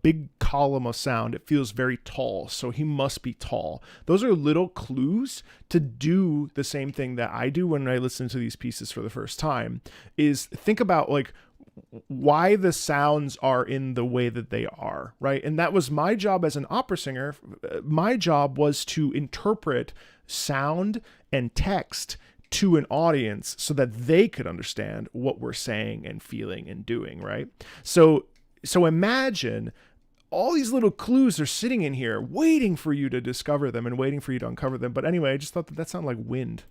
big column of sound. It feels very tall, so he must be tall. Those are little clues to do the same thing that I do when I listen to these pieces for the first time, is think about like why the sounds are in the way that they are, right? And that was my job as an opera singer. My job was to interpret sound and text to an audience so that they could understand what we're saying and feeling and doing, right? So imagine all these little clues are sitting in here waiting for you to discover them and waiting for you to uncover them. But anyway, I just thought that sounded like wind.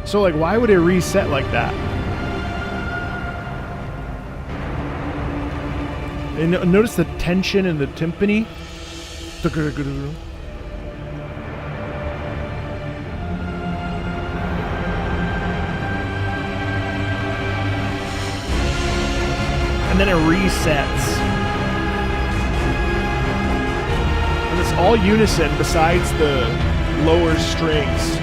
So, like, why would it reset like that? And notice the tension in the timpani. And then it resets. And it's all unison besides the lower strings.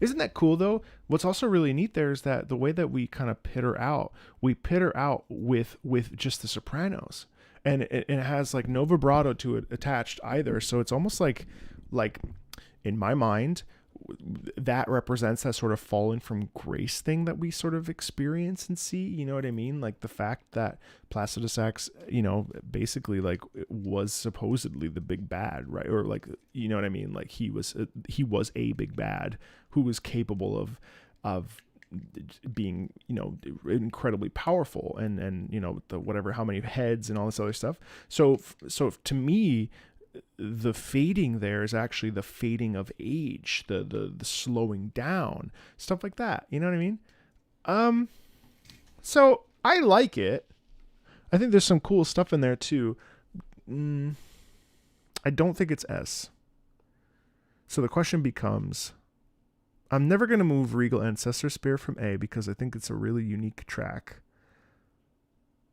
Isn't that cool though? What's also really neat there is that the way that we kind of pit her out with just the sopranos, and it has like no vibrato to it attached either. So it's almost like in my mind, that represents that sort of fallen from grace thing that we sort of experience and see. You know what I mean? Like the fact that Placidus X, you know, basically like was supposedly the big bad, right? Or like, you know what I mean? Like he was a big bad who was capable of being, you know, incredibly powerful and you know, the whatever, how many heads and all this other stuff. So to me, the fading there is actually the fading of age, the slowing down, stuff like that. You know what I mean? So I like it. I think there's some cool stuff in there too. I don't think it's S. So the question becomes, I'm never going to move Regal Ancestor Spear from A because I think it's a really unique track.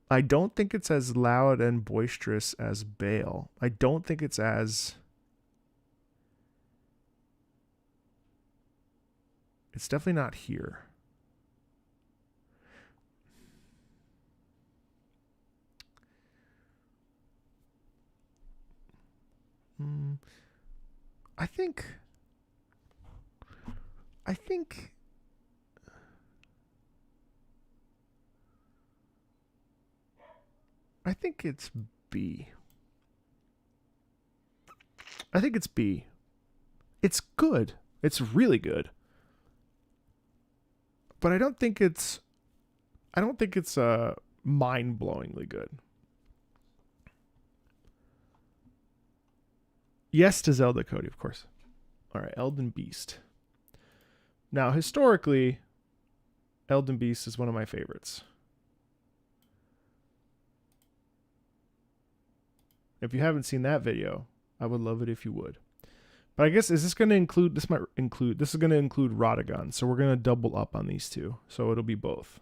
I don't think it's as loud and boisterous as Bale. I don't think it's as... It's definitely not here. I think it's B. I think it's B. It's good. It's really good. But I don't think it's mind-blowingly good. Yes to Zelda, Cody, of course. All right, Elden Beast. Now, historically, Elden Beast is one of my favorites. If you haven't seen that video, I would love it if you would. But I guess, is this going to include, this is going to include Radagon. So we're going to double up on these two. So it'll be both.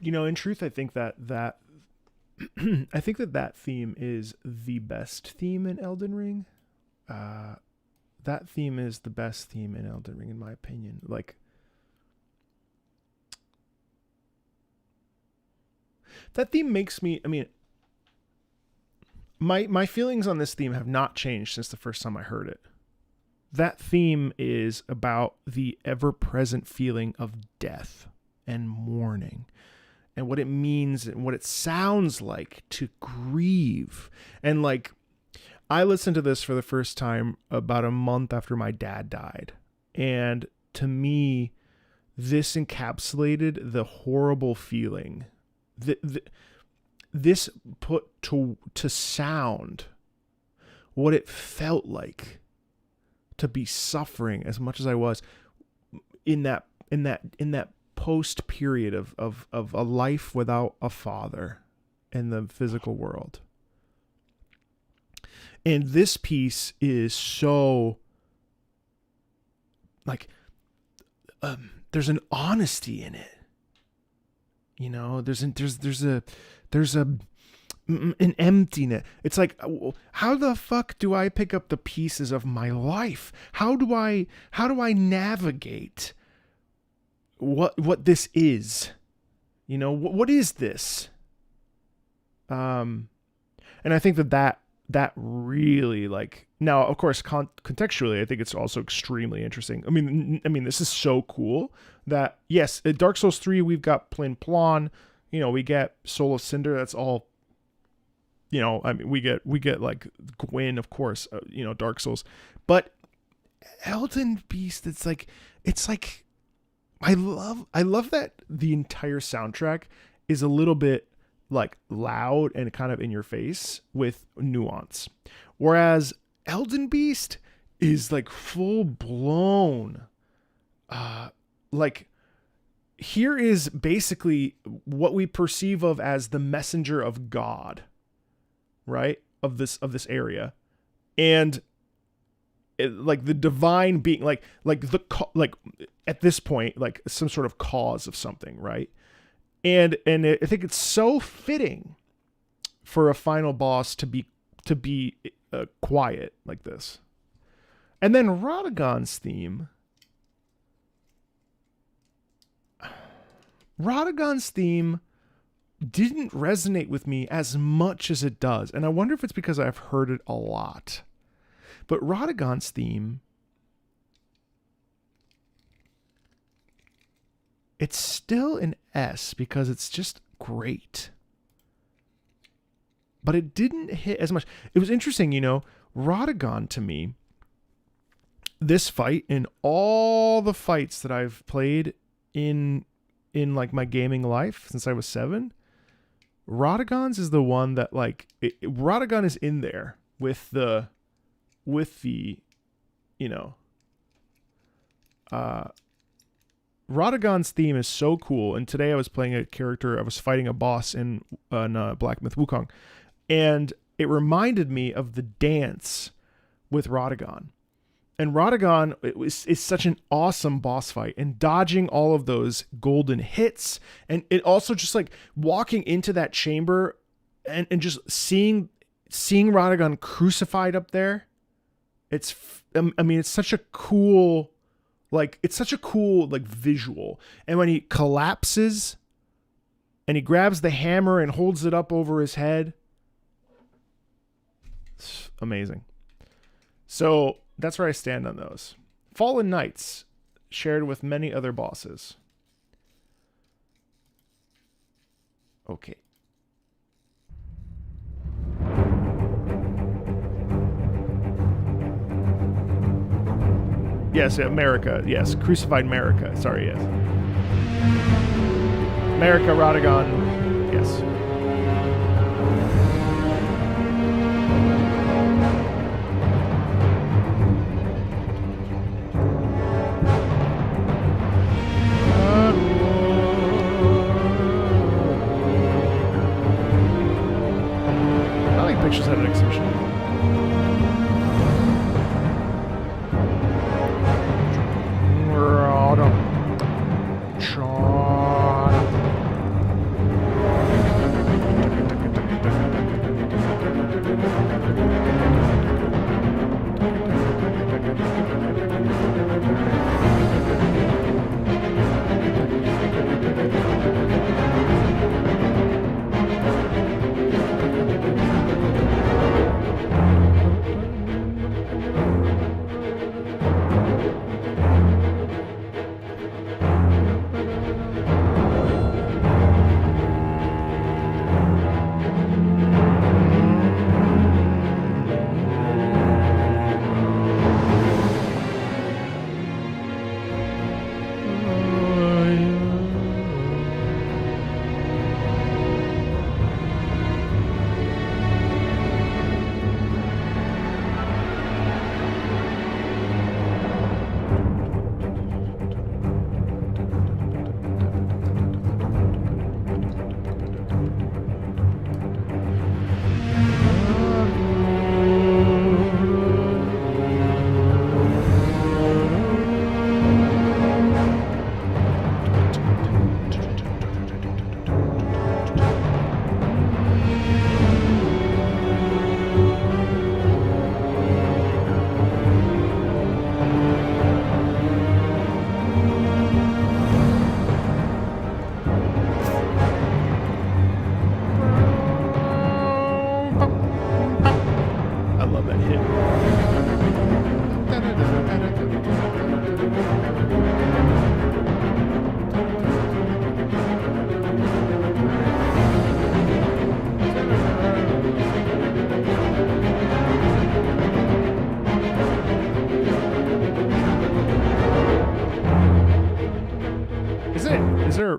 You know, in truth, I think that I think that theme is the best theme in Elden Ring. That theme is the best theme in Elden Ring, in my opinion. Like, that theme makes me, I mean, my feelings on this theme have not changed since the first time I heard it. That theme is about the ever-present feeling of death and mourning, and what it means and what it sounds like to grieve. And like, I listened to this for the first time about a month after my dad died. And to me, this encapsulated the horrible feeling. This put to sound what it felt like to be suffering as much as I was in that post period of a life without a father in the physical world. And this piece is so like, there's an honesty in it. You know, there's an emptiness. It's like, how the fuck do I pick up the pieces of my life? How do I navigate what this is? You know, what is this? And I think that really, like, now, of course, contextually, I think it's also extremely interesting. I mean, this is so cool that, yes, at Dark Souls 3, we've got Plin Plon, you know, we get Soul of Cinder. That's all, you know, I mean, we get like Gwyn, of course, you know, Dark Souls, but Elden Beast, it's like, I love that the entire soundtrack is a little bit like loud and kind of in your face with nuance. Whereas Elden Beast is like full blown, like, here is basically what we perceive of as the messenger of God, right? Of this area. And like the divine being, like at this point, like some sort of cause of something, right? And I think it's so fitting for a final boss to be quiet like this. And then Radagon's theme didn't resonate with me as much as it does. And I wonder if it's because I've heard it a lot. But Radagon's theme, it's still an S because it's just great. But it didn't hit as much. It was interesting, you know, Radagon to me, this fight and all the fights that I've played in like my gaming life since I was 7, Radagon's is the one that, like, Radagon is in there with the, you know, Radagon's theme is so cool. And today I was playing a character, I was fighting a boss in Black Myth Wukong, and it reminded me of the dance with Radagon. And Radagon is such an awesome boss fight, and dodging all of those golden hits, and it also just like walking into that chamber and just seeing Radagon crucified up there. It's such a cool, like, visual. And when he collapses and he grabs the hammer and holds it up over his head, it's amazing. So that's where I stand on those. Fallen Knights, shared with many other bosses. Okay. Yes, America. Yes, Crucified America. Sorry, yes. America, Radagon. Yes. I like pictures at an exhibition.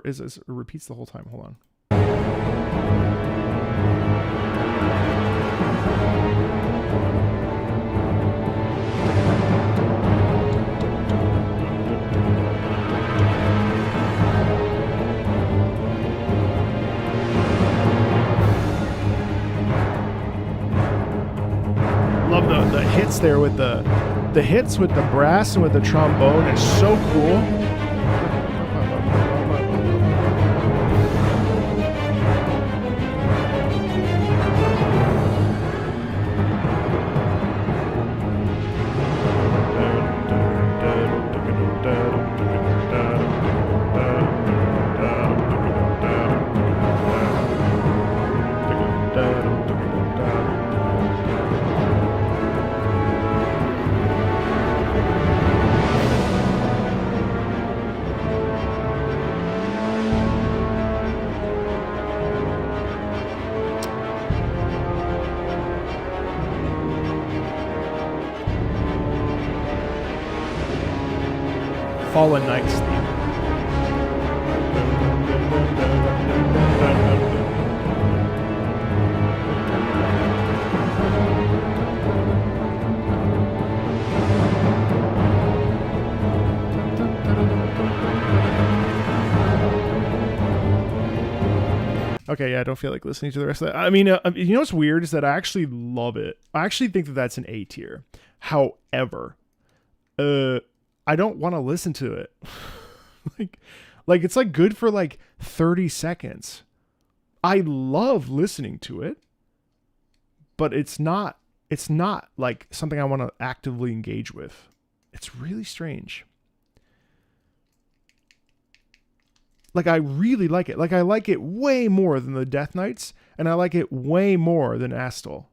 it repeats the whole time. Hold on. Love the hits there with the hits with the brass and with the trombone is so cool. Fallen Knights theme. Okay, yeah, I don't feel like listening to the rest of that. I mean, you know what's weird is that I actually love it. I actually think that that's an A tier. However, I don't want to listen to it. like it's like good for like 30 seconds. I love listening to it, but it's not like something I want to actively engage with. It's really strange. Like I really like it. Like I like it way more than the Death Knights, and I like it way more than Astal.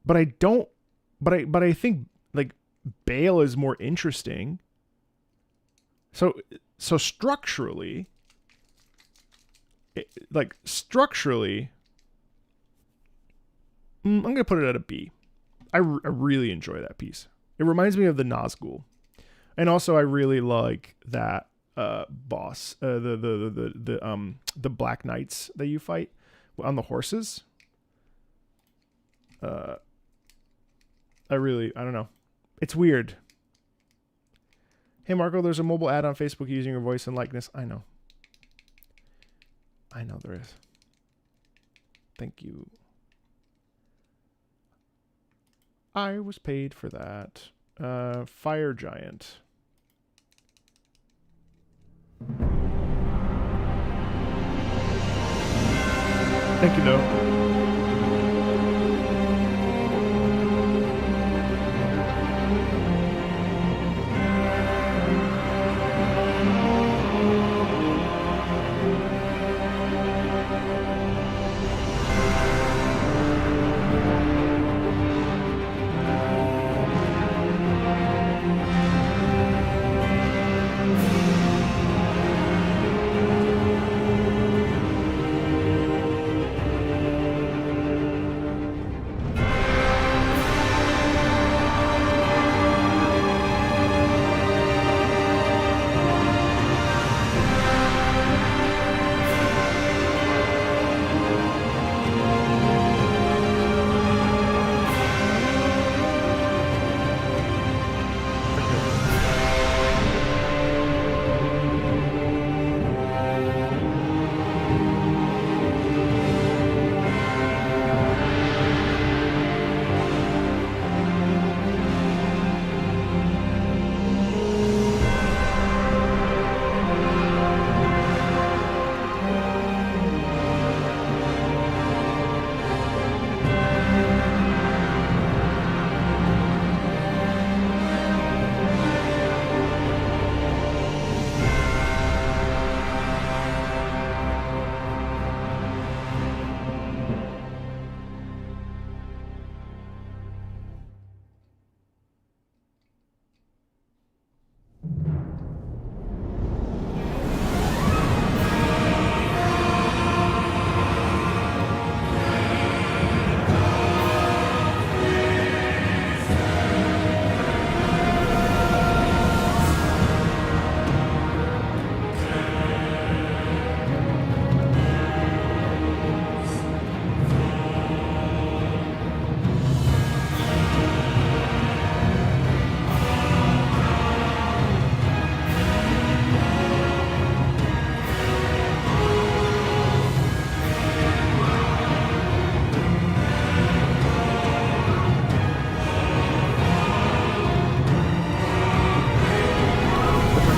But I don't but I think like Bale is more interesting. So structurally, I'm going to put it at a B. I really enjoy that piece. It reminds me of the Nazgul. And also I really like that boss, the Black Knights that you fight on the horses. I don't know. It's weird. Hey, Marco, there's a mobile ad on Facebook using your voice and likeness. I know there is. Thank you. I was paid for that. Fire Giant. Thank you, though.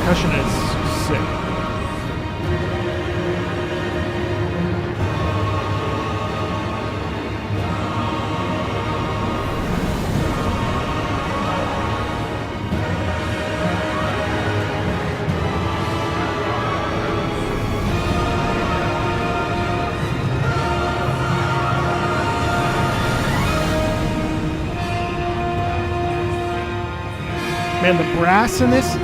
percussion is sick. Man, the brass in this.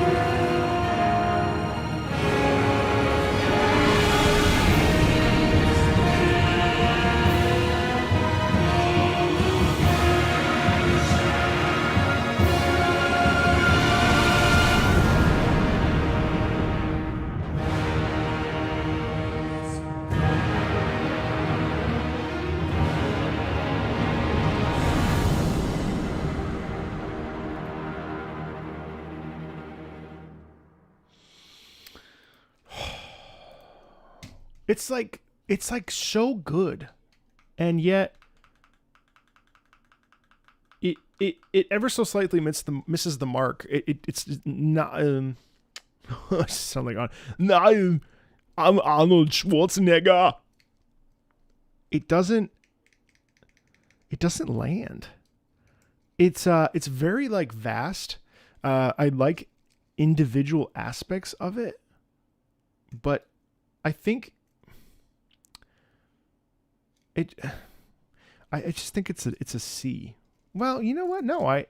It's like so good, and yet it ever so slightly misses the mark. It's not. I sound like no, I'm Arnold Schwarzenegger. It doesn't land. It's very like vast. I like individual aspects of it, but I think I just think it's a C. Well, you know what? No, I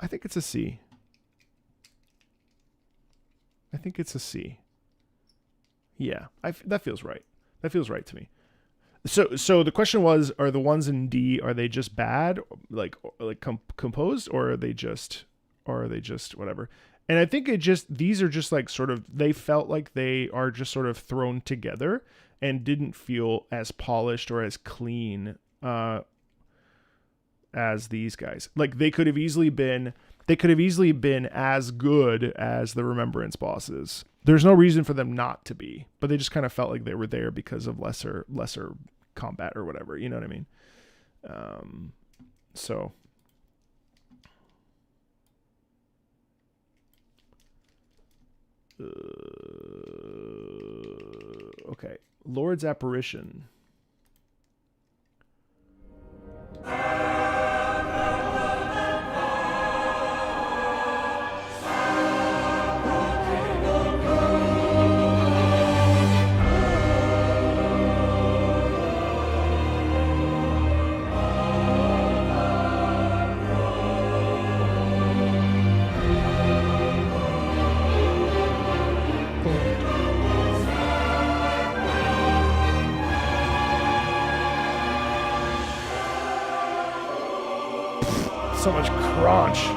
think it's a C. I think it's a C. Yeah, that feels right. That feels right to me. So the question was, are the ones in D, are they just bad, like composed, or are they just whatever? And I think these are just like sort of, they felt like they are just sort of thrown together and didn't feel as polished or as clean as these guys. Like they could have easily been as good as the Remembrance bosses. There's no reason for them not to be, but they just kind of felt like they were there because of lesser combat or whatever. You know what I mean? So. Okay, Lord's Apparition. So much crunch.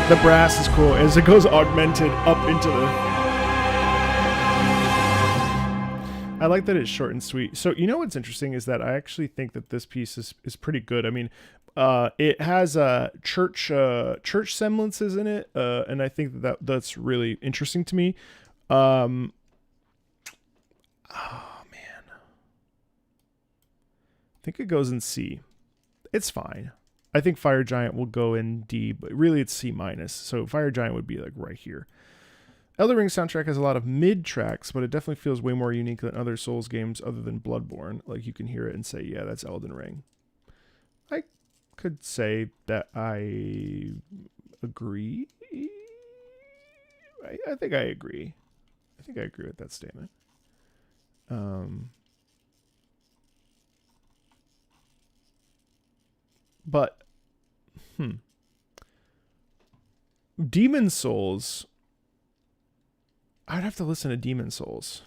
The brass is cool as it goes augmented up into the... I like that it's short and sweet. So you know what's interesting is that I actually think that this piece is pretty good. I mean, it has church semblances in it, and I think that's really interesting to me. Oh man, I think it goes in C. It's fine. I think Fire Giant will go in D, but really it's C minus. So Fire Giant would be like right here. Elden Ring soundtrack has a lot of mid tracks, but it definitely feels way more unique than other Souls games other than Bloodborne. Like you can hear it and say, yeah, that's Elden Ring. I could say that I agree. I think I agree. I think I agree with that statement. But, Demon Souls. I'd have to listen to Demon Souls.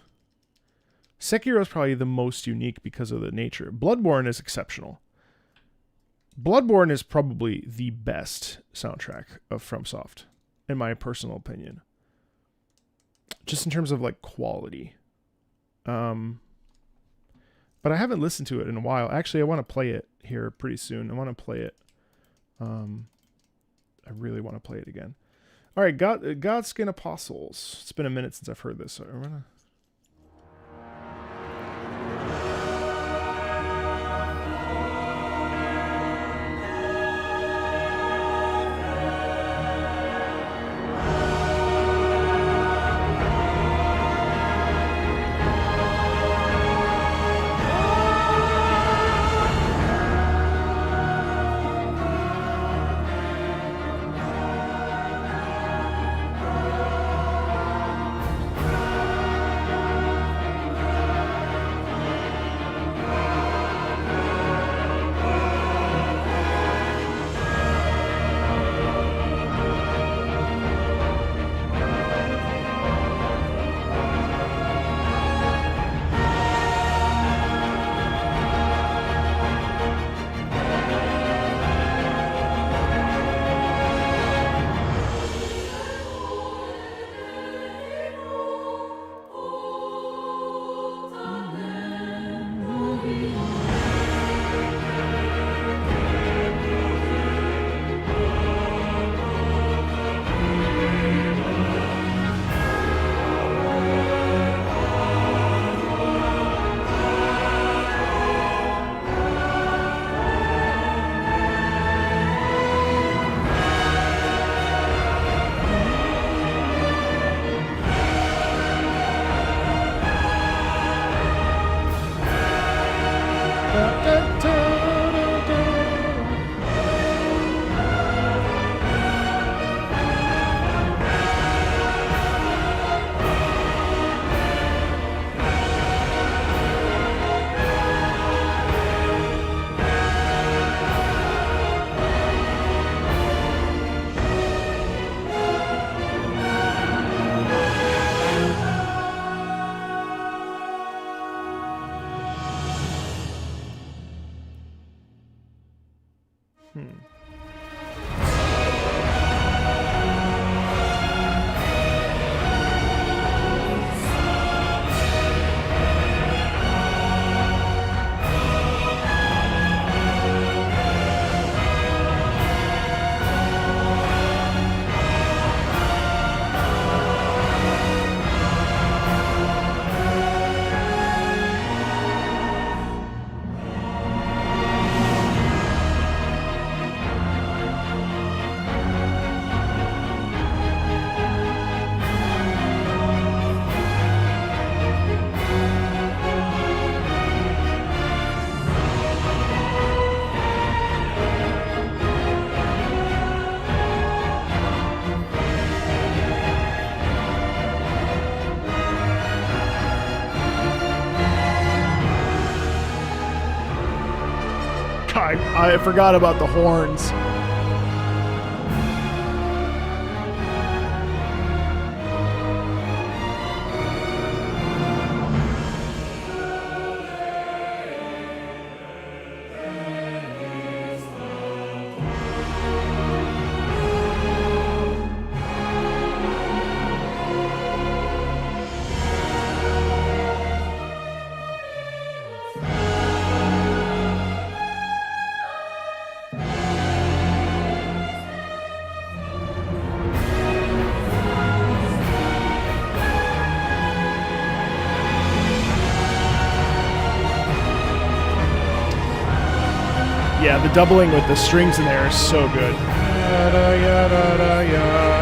Sekiro is probably the most unique because of the nature. Bloodborne is exceptional. Bloodborne is probably the best soundtrack of FromSoft, in my personal opinion. Just in terms of like quality. But I haven't listened to it in a while. Actually, I want to play it here pretty soon. I want to play it. I really want to play it again. All right, Godskin Apostles. It's been a minute since I've heard this. So I'm gonna. I forgot about the horns. Yeah, the doubling with the strings in there is so good. Yada, yada, yada, yada.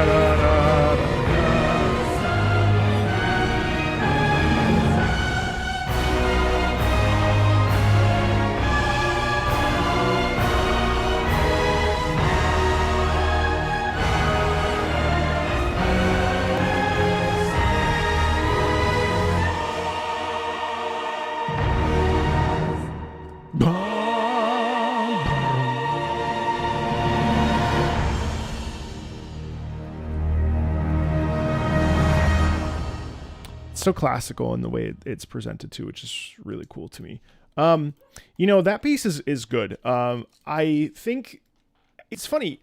So classical in the way it's presented too, which is really cool to me. That piece is good. I think it's funny.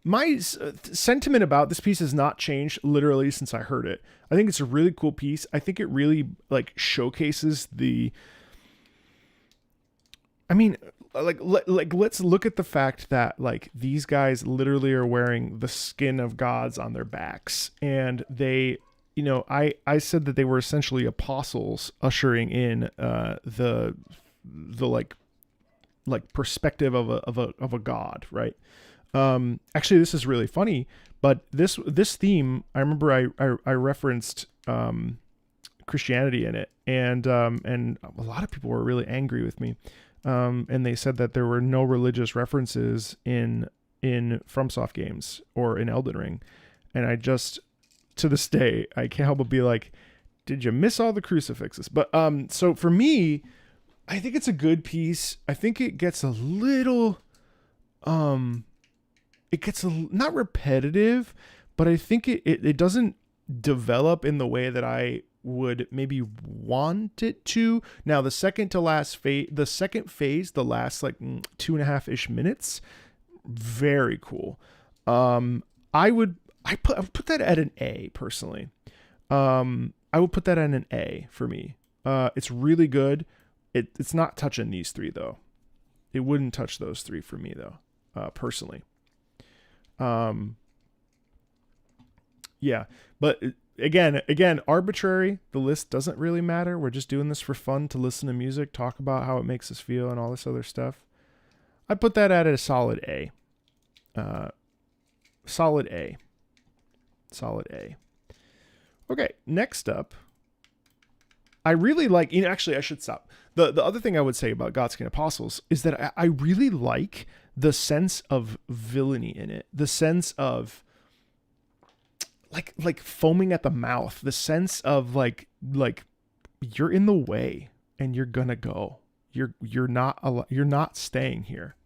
My sentiment about this piece has not changed literally since I heard it. I think it's a really cool piece. I think it really showcases let's look at the fact that these guys literally are wearing the skin of gods on their backs, and they, I said that they were essentially apostles ushering in the perspective of a god, right? Actually, this is really funny, but this theme, I remember I referenced Christianity in it, and a lot of people were really angry with me, and they said that there were no religious references in FromSoft games or in Elden Ring, and I just, to this day, I can't help but be like, did you miss all the crucifixes? But so for me, I think it's a good piece. I think it gets a little not repetitive, but I think it doesn't develop in the way that I would maybe want it to. Now, the second phase, the last 2.5-ish minutes, very cool. I would put that at an A personally. I would put that at an A for me. It's really good. It's not touching these three though. It wouldn't touch those three for me though, personally. Yeah, but again, arbitrary. The list doesn't really matter. We're just doing this for fun, to listen to music, talk about how it makes us feel and all this other stuff. I'd put that at a solid A. Solid A. Okay, next up, I really like, actually I should stop. The other thing I would say about Godskin Apostles is that I really like the sense of villainy in it. The sense of like foaming at the mouth, the sense of like you're in the way and you're gonna go. You're not staying here.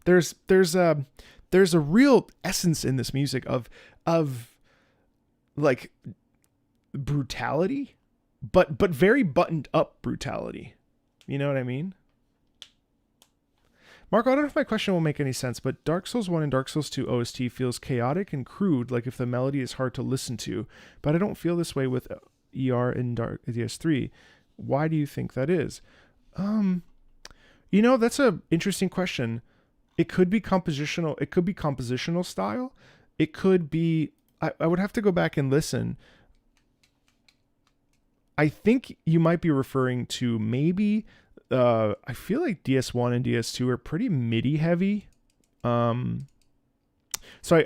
There's a real essence in this music of like brutality, but very buttoned up brutality. You know what I mean? Marco, I don't know if my question will make any sense, but Dark Souls 1 and Dark Souls 2 OST feels chaotic and crude, like if the melody is hard to listen to, but I don't feel this way with ER and Dark DS3. Why do you think that is? That's an interesting question. It could be compositional. It could be compositional style. It could be, I would have to go back and listen. I think you might be referring to maybe, I feel like DS1 and DS2 are pretty MIDI heavy. So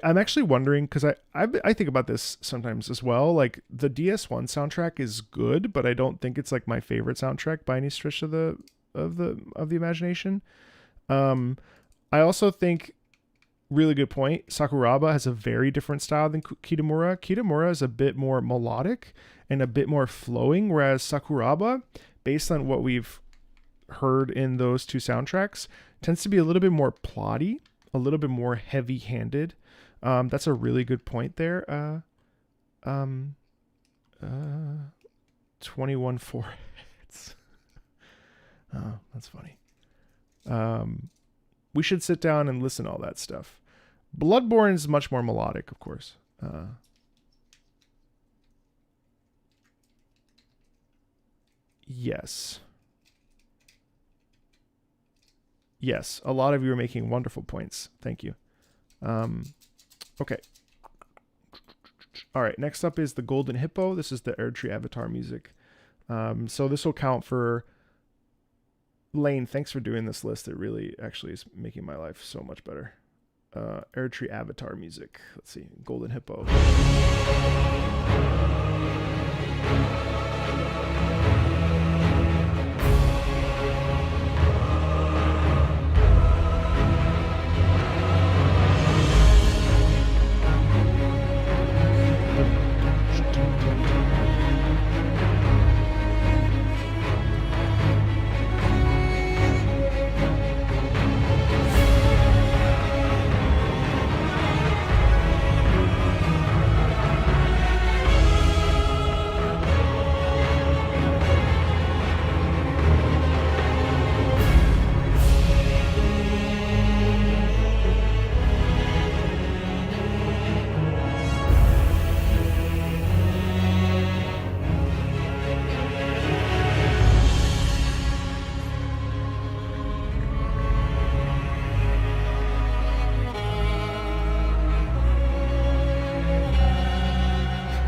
I'm actually wondering, because I think about this sometimes as well. Like the DS1 soundtrack is good, but I don't think it's like my favorite soundtrack by any stretch of the imagination. I also think, really good point, Sakuraba has a very different style than Kitamura. Kitamura is a bit more melodic and a bit more flowing, whereas Sakuraba, based on what we've heard in those two soundtracks, tends to be a little bit more plotty, a little bit more heavy-handed. That's a really good point there. 21 foreheads. Oh, that's funny. We should sit down and listen to all that stuff. Bloodborne is much more melodic, of course. Yes. Yes, a lot of you are making wonderful points. Thank you. Okay. All right, next up is the Golden Hippo. This is the Erdtree Avatar music. So this will count for... Lane, thanks for doing this list. It really actually is making my life so much better. Erdtree Avatar music. Let's see. Golden Hippo.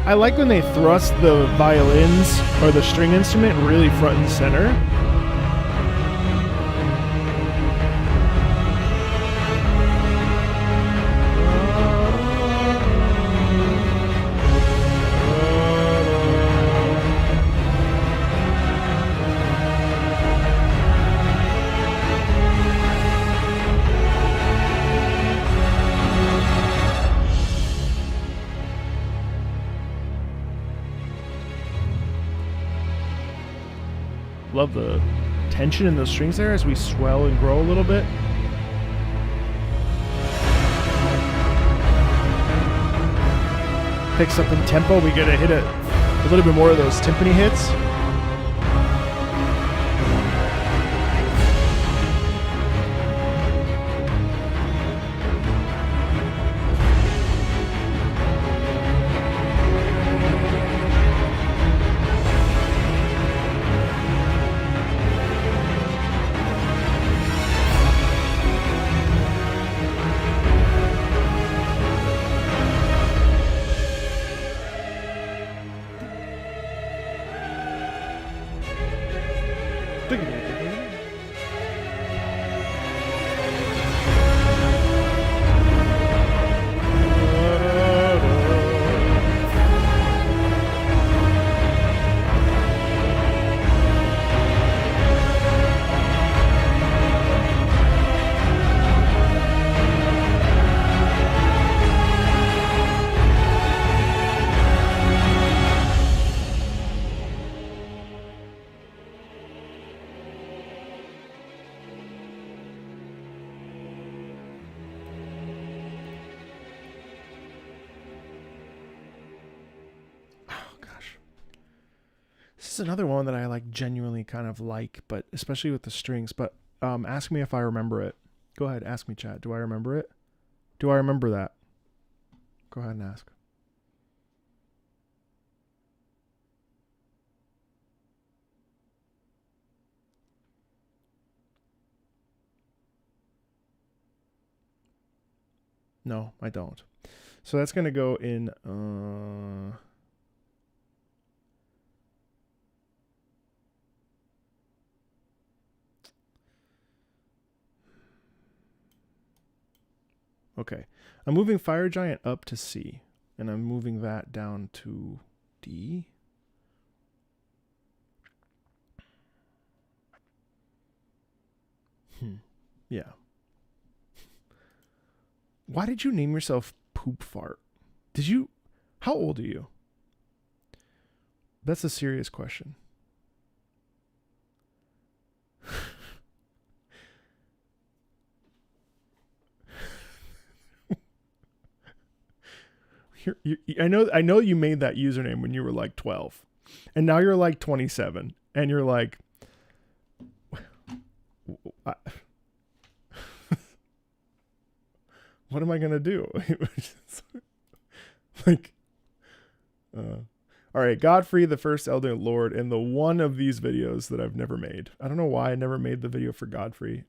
I like when they thrust the violins or the string instrument really front and center. Love the tension in the strings there as we swell and grow a little bit. Picks up in tempo. We get to hit a little bit more of those timpani hits. This is another one that I like genuinely kind of like, but especially with the strings. But ask me if I remember it. Go ahead, ask me, chat. Do I remember it? Do I remember that? Go ahead and ask. No, I don't. So that's going to go in... Okay, I'm moving Fire Giant up to C, and I'm moving that down to D. Yeah. Why did you name yourself Poop Fart? Did you... How old are you? That's a serious question. I know you made that username when you were like 12, and now you're like 27, and you're like, what am I gonna do? Like, all right, Godfrey, the first Elden Lord, in the one of these videos that I've never made. I don't know why I never made the video for Godfrey.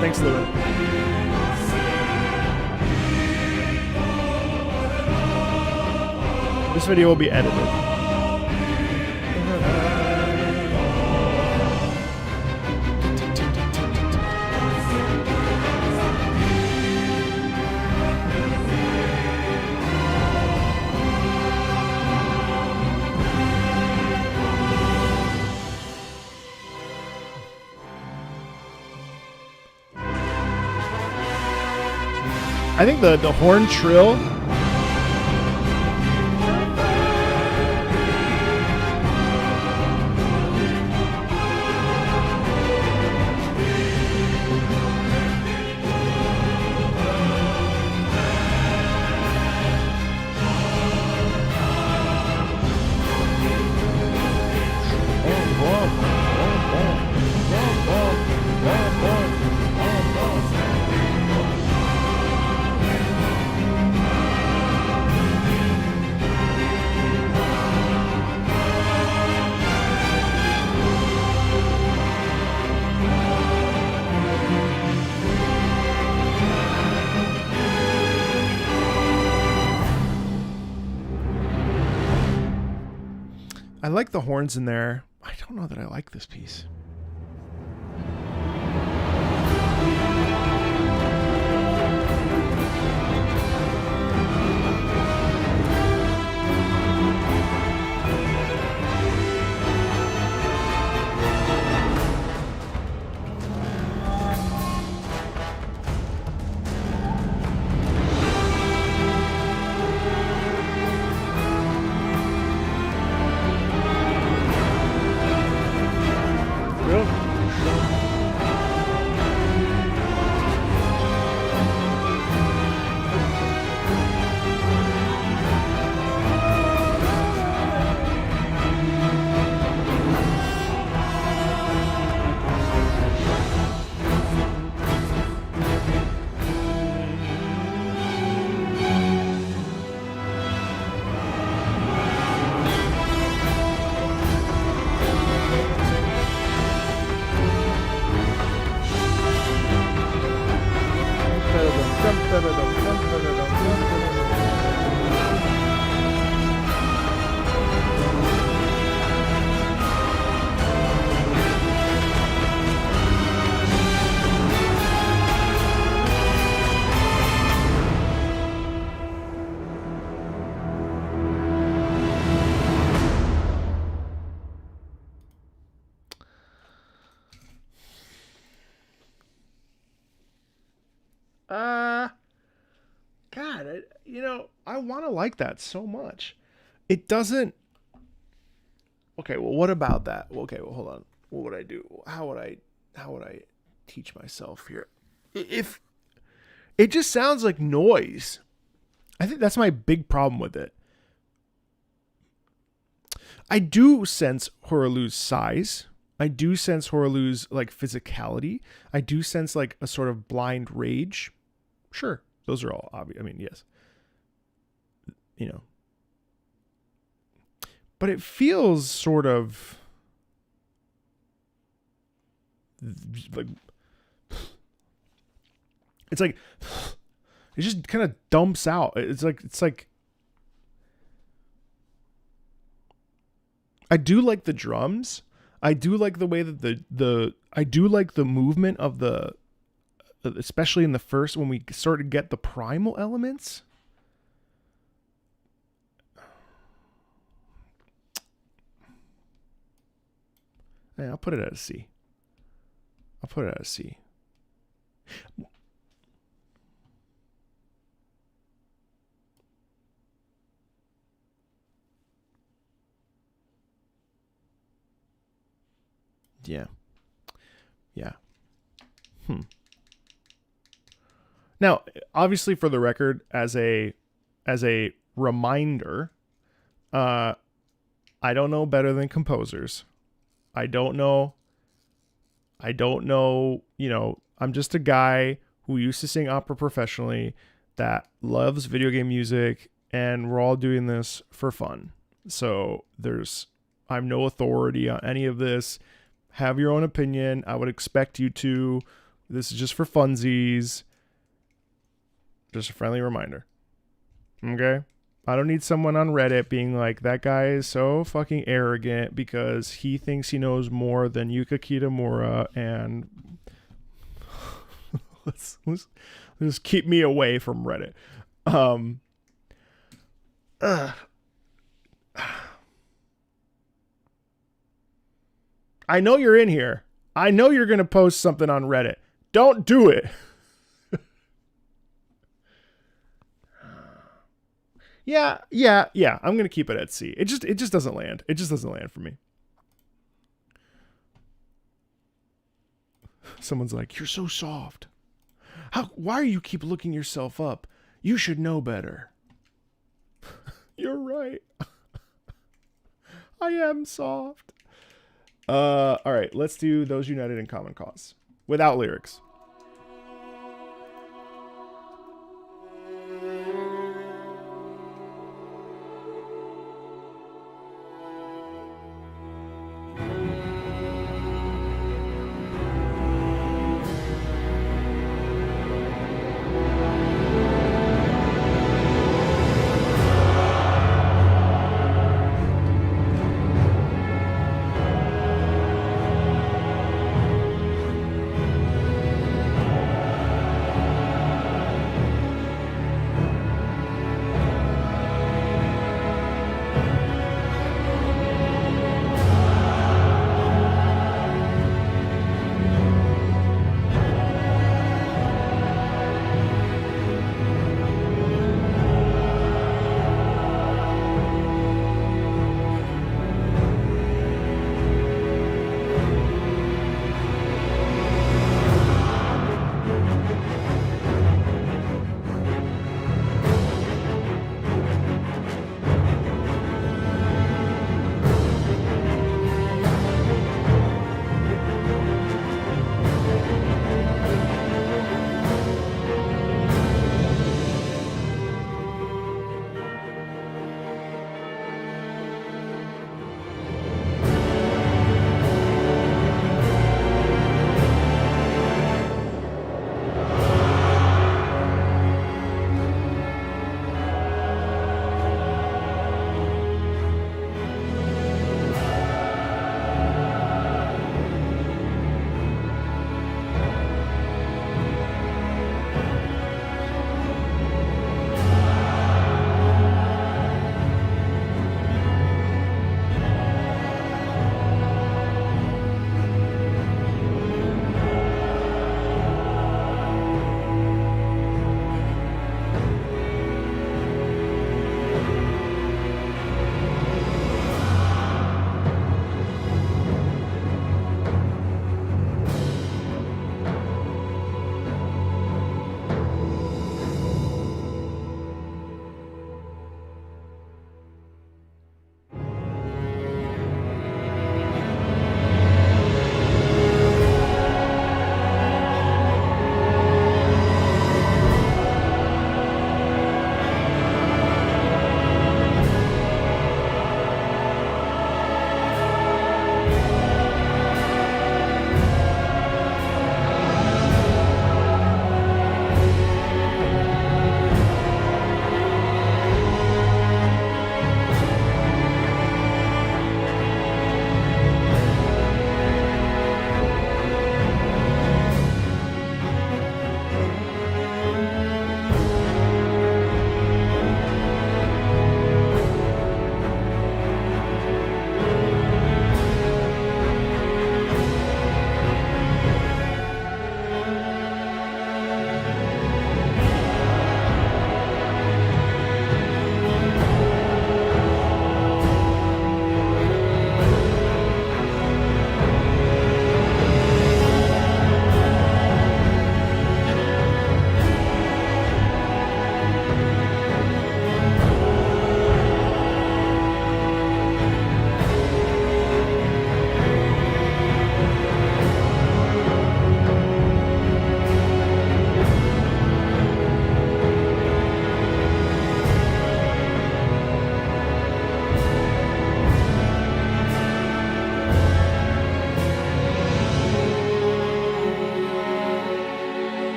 Thanks, Lewin. This video will be edited. I think the horn trill. I like the horns in there. I don't know that I like this piece. God, I want to like that so much. It doesn't. Okay, well, what about that? Okay, well, hold on. What would I do? How would I teach myself here? If it just sounds like noise, I think that's my big problem with it. I do sense Horalu's size. I do sense Horalu's like physicality. I do sense like a sort of blind rage. Sure, those are all obvious. I mean, yes. But it feels sort of like it just kind of dumps out. It's like I do like the drums. I do like the way that I do like the movement of the, especially in the first, when we start to get the primal elements. Yeah, I'll put it at a C. Yeah. Now, obviously, for the record, as a reminder, I don't know better than composers. I don't know. I'm just a guy who used to sing opera professionally that loves video game music, and we're all doing this for fun. So I'm no authority on any of this. Have your own opinion. I would expect you to. This is just for funsies. Just a friendly reminder. Okay? I don't need someone on Reddit being like, that guy is so fucking arrogant because he thinks he knows more than Yuka Kitamura, and let's just keep me away from Reddit. I know you're in here. I know you're going to post something on Reddit. Don't do it. Yeah. I'm going to keep it at C. It just doesn't land. It just doesn't land for me. Someone's like, you're so soft. Why do you keep looking yourself up? You should know better. You're right. I am soft. All right, let's do Those United in Common Cause without lyrics.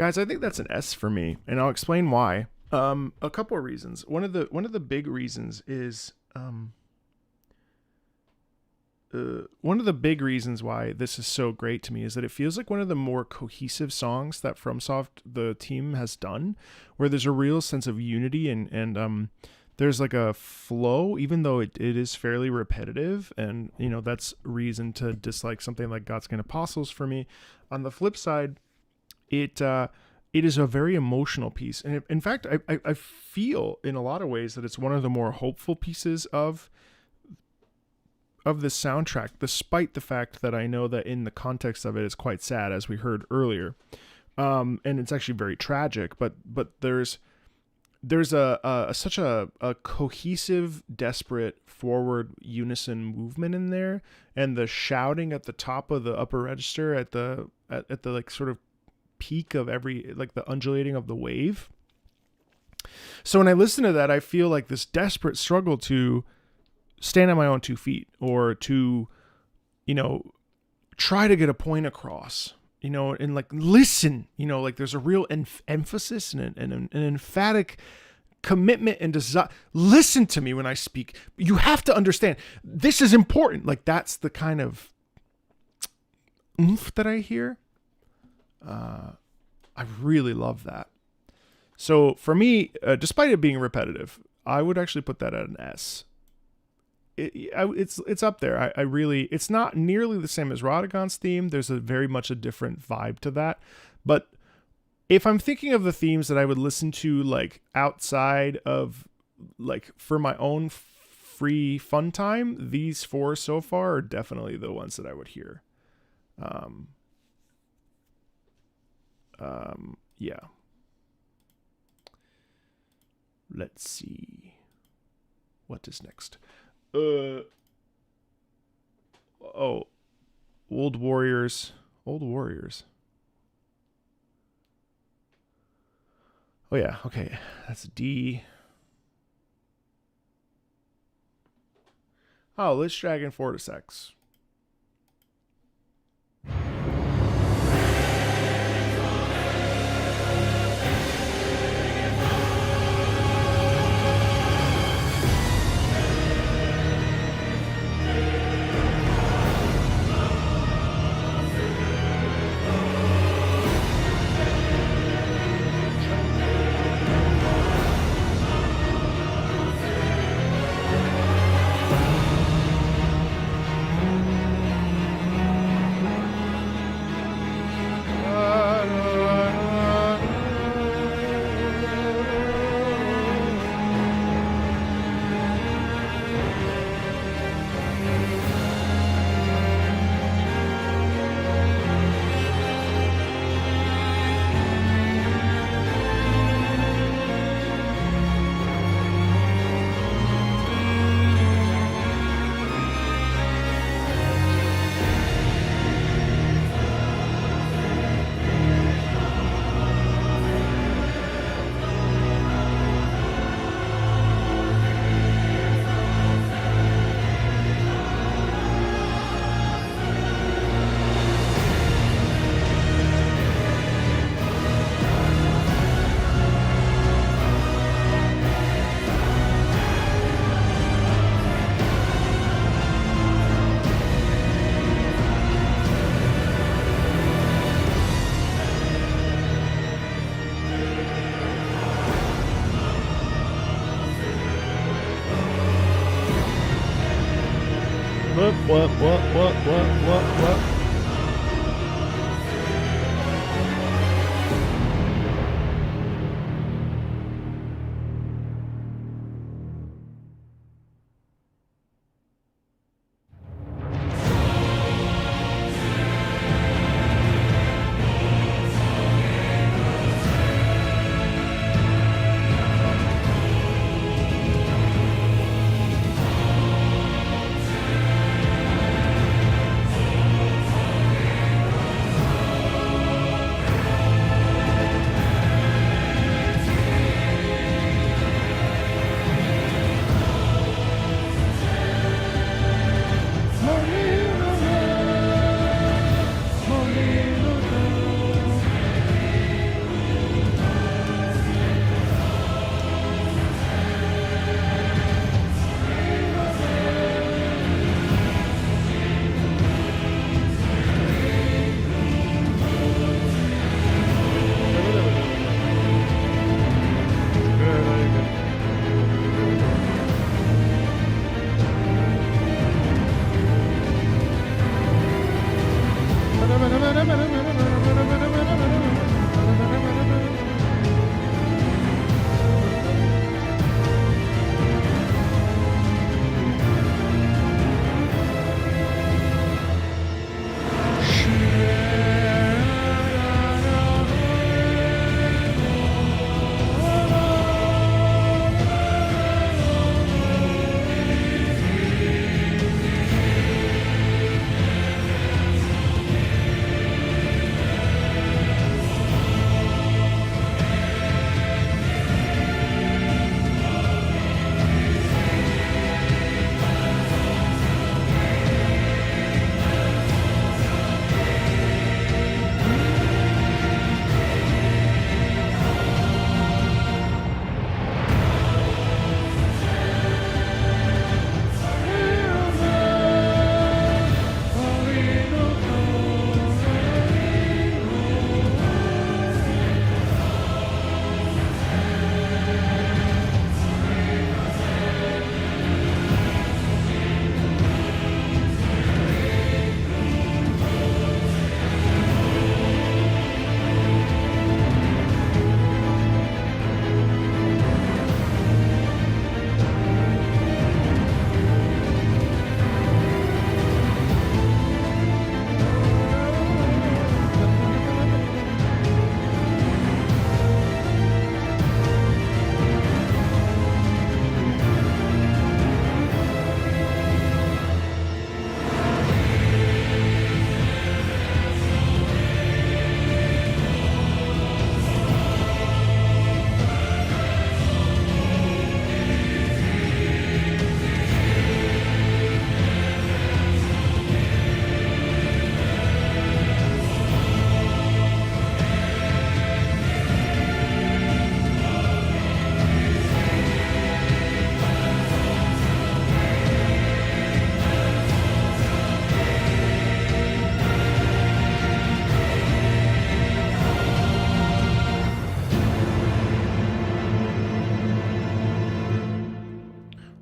Guys, I think that's an S for me, and I'll explain why. A couple of reasons. One of the big reasons is one of the big reasons why this is so great to me is that it feels like one of the more cohesive songs that FromSoft, the team, has done, where there's a real sense of unity and there's like a flow, even though it is fairly repetitive, and you know that's reason to dislike something like Godskin Apostles for me. On the flip side, it is a very emotional piece, and in fact, I feel in a lot of ways that it's one of the more hopeful pieces of the soundtrack, despite the fact that I know that in the context of it, it's quite sad, as we heard earlier, and it's actually very tragic. But there's such a cohesive, desperate, forward unison movement in there, and the shouting at the top of the upper register at the like sort of peak of every, like the undulating of the wave. So when I listen to that, I feel like this desperate struggle to stand on my own 2 feet, or to, you know, try to get a point across, you know, and like listen, you know, like there's a real emphasis and an emphatic commitment and desire. Listen to me when I speak. You have to understand this is important. Like that's the kind of oomph that I hear. I really love that. So for me, despite it being repetitive, I would actually put that at an S. It's up there. I really, it's not nearly the same as Radagon's theme. There's a very much a different vibe to that. But if I'm thinking of the themes that I would listen to, like outside of, like for my own free fun time, these 4 so far are definitely the ones that I would hear. Yeah. Let's see. What is next? Old Warriors. Oh yeah, okay. That's D. Oh, Lich Dragon Fortisex. What?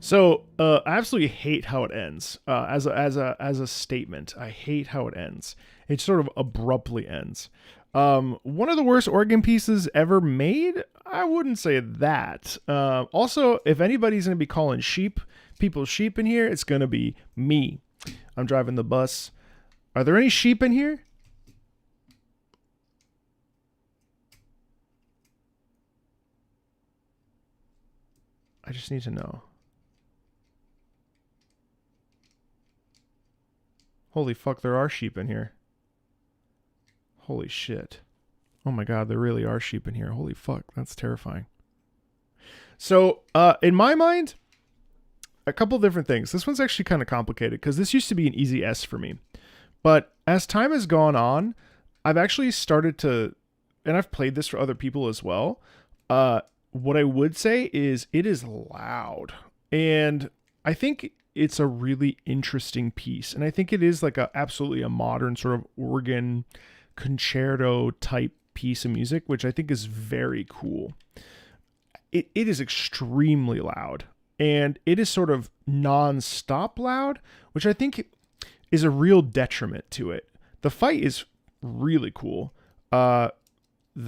So, I absolutely hate how it ends. As a statement, I hate how it ends. It sort of abruptly ends. One of the worst organ pieces ever made? I wouldn't say that. Also, if anybody's going to be calling people sheep in here, it's going to be me. I'm driving the bus. Are there any sheep in here? I just need to know. Holy fuck, there are sheep in here. Holy shit. Oh my god, there really are sheep in here. Holy fuck, that's terrifying. So, in my mind, a couple different things. This one's actually kind of complicated because this used to be an easy S for me. But as time has gone on, I've actually started to, and I've played this for other people as well. What I would say is it is loud. And I think it's a really interesting piece. And I think it is like absolutely a modern sort of organ concerto type piece of music, which I think is very cool. It is extremely loud, and it is sort of non-stop loud, which I think is a real detriment to it. The fight is really cool. The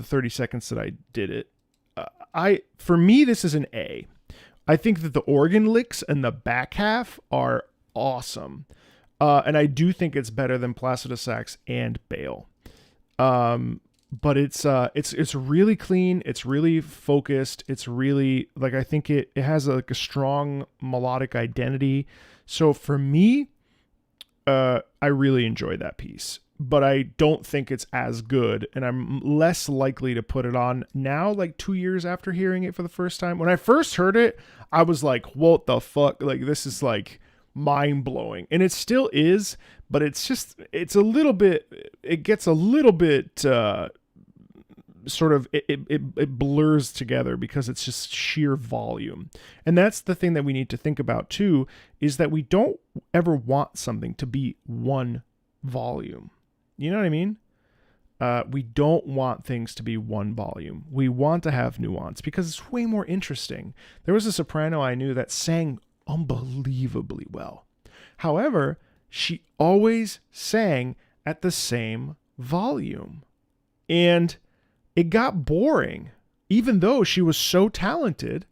30 seconds that I did it, for me, this is an A. I think that the organ licks and the back half are awesome. And I do think it's better than Placidus Sax and Bale. But it's really clean. It's really focused. It's really, like, I think it has a strong melodic identity. So for me, I really enjoy that piece, but I don't think it's as good, and I'm less likely to put it on now, like 2 years after hearing it for the first time. When I first heard it, I was like, what the fuck? Like, this is like mind-blowing, and it still is, but it gets a little bit sort of, it blurs together because it's just sheer volume. And that's the thing that we need to think about too, is that we don't ever want something to be one volume. You know what I mean? We don't want things to be one volume. We want to have nuance because it's way more interesting. There was a soprano I knew that sang unbelievably well. However, she always sang at the same volume. And it got boring. Even though she was so talented,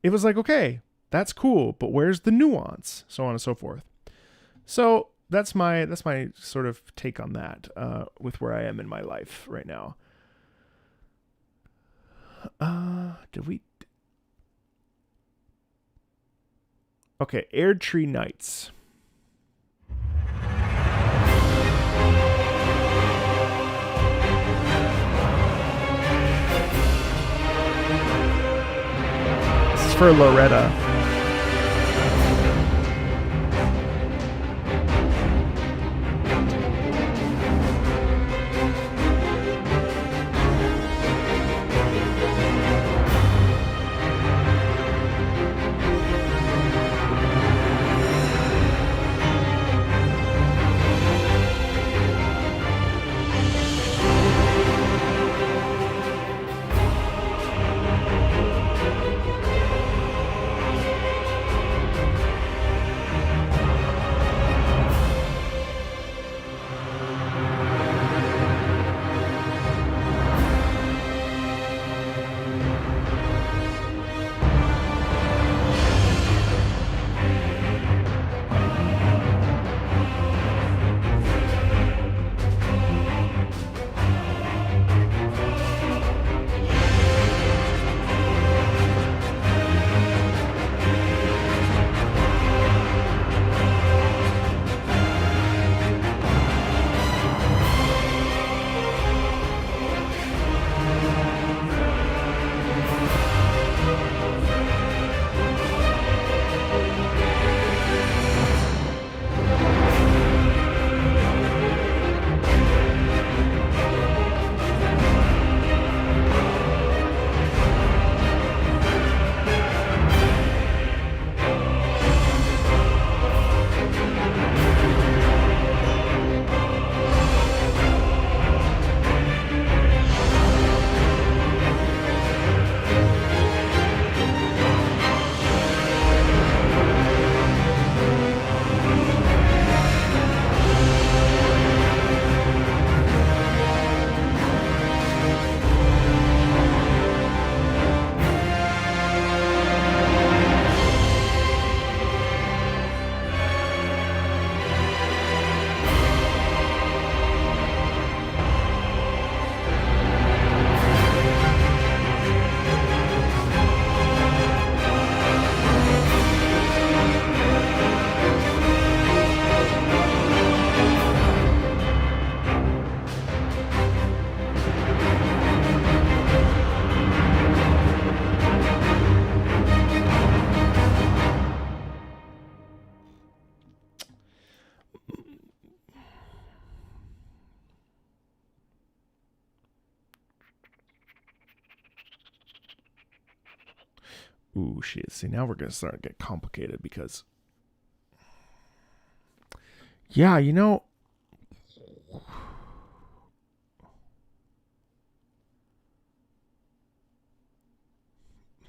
it was like, okay, that's cool, but where's the nuance? So on and so forth. So that's my sort of take on that, with where I am in my life right now. Okay, Aired Tree Nights. This is for Loretta. Ooh, shit. See, now we're going to start to get complicated because... Yeah, you know...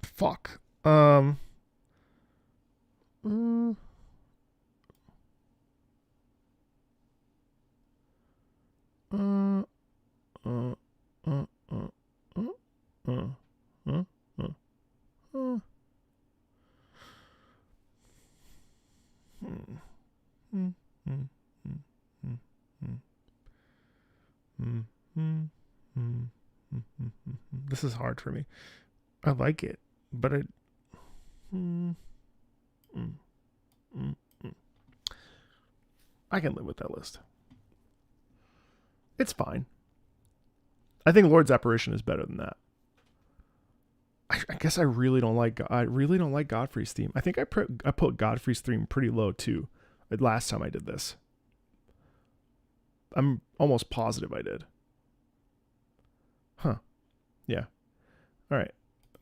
Fuck. This is hard for me. I like it, but I can live with that list. It's fine. I think Lord's Apparition is better than that. I guess I really don't like Godfrey's theme. I think I put Godfrey's theme pretty low too. Last time I did this, I'm almost positive I did. Huh? Yeah. All right.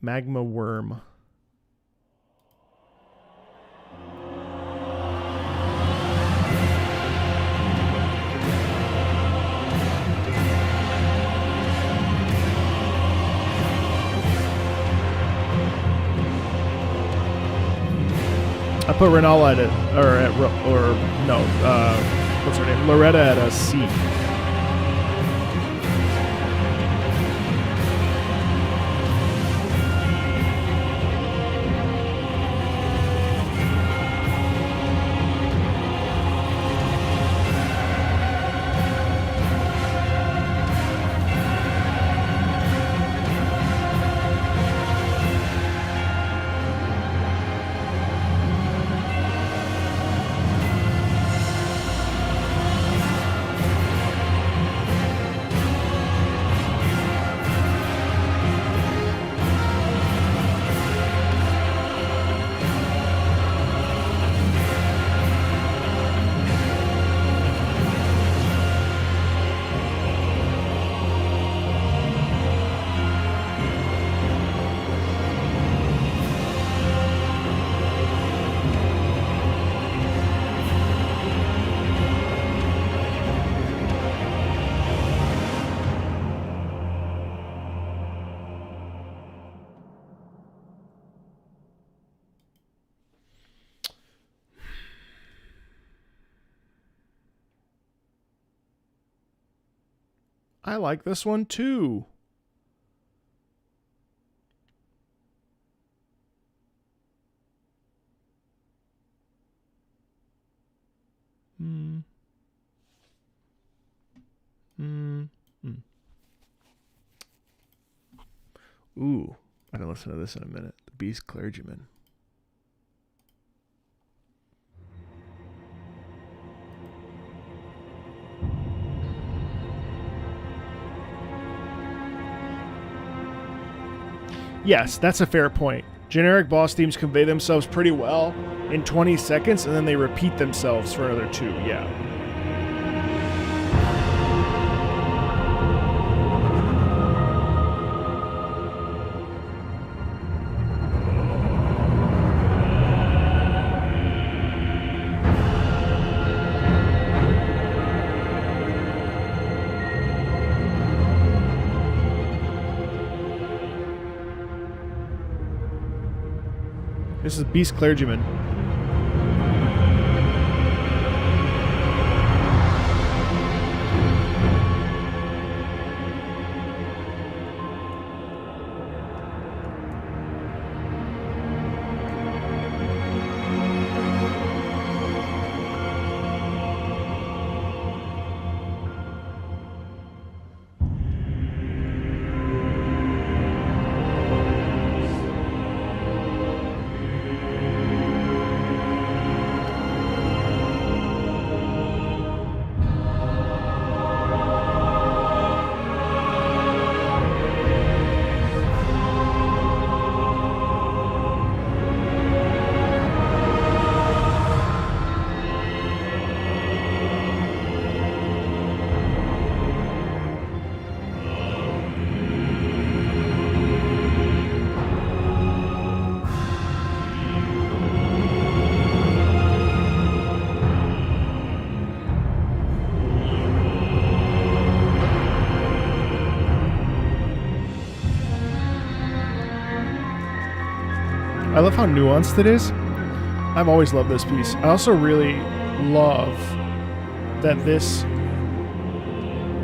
Magma Worm. I put Renala at it, what's her name? Loretta at a C. I like this one too. Ooh, I can listen to this in a minute. The Beast Clergyman. Yes, that's a fair point. Generic boss themes convey themselves pretty well in 20 seconds, and then they repeat themselves for another 2. Yeah. This is Beast Clergyman. I love how nuanced it is. I've always loved this piece. I also really love that this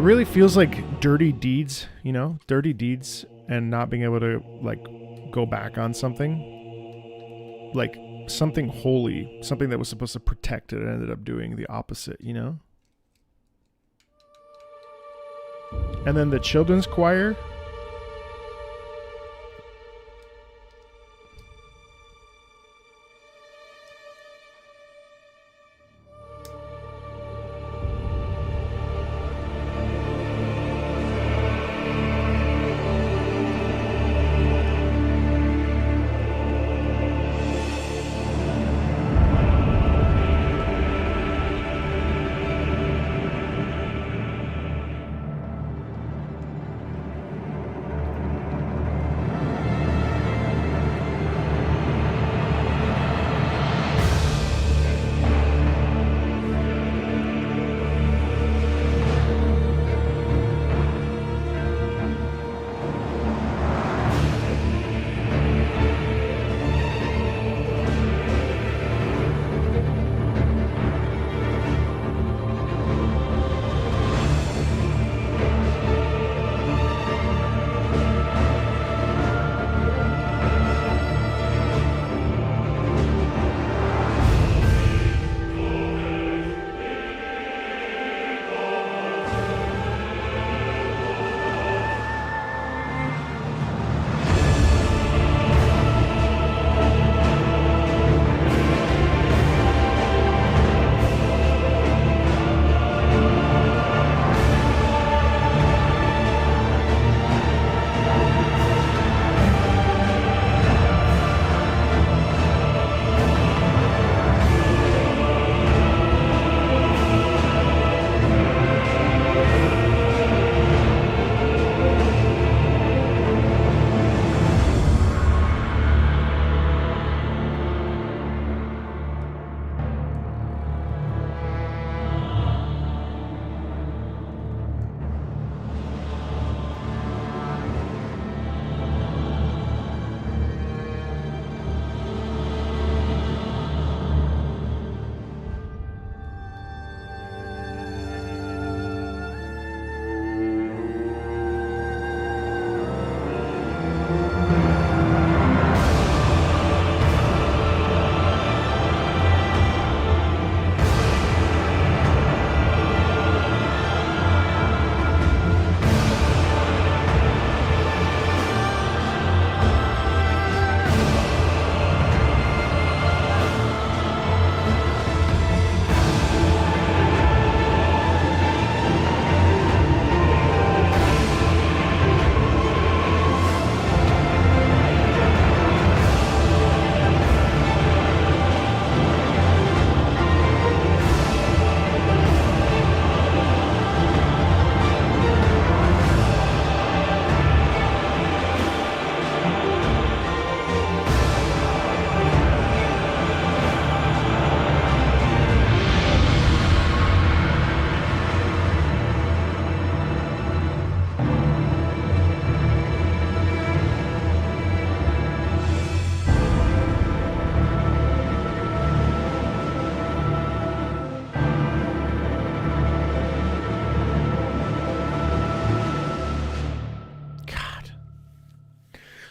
really feels like dirty deeds, you know, dirty deeds, and not being able to like go back on something, like something holy, something that was supposed to protect it, and ended up doing the opposite, you know. And then the children's choir.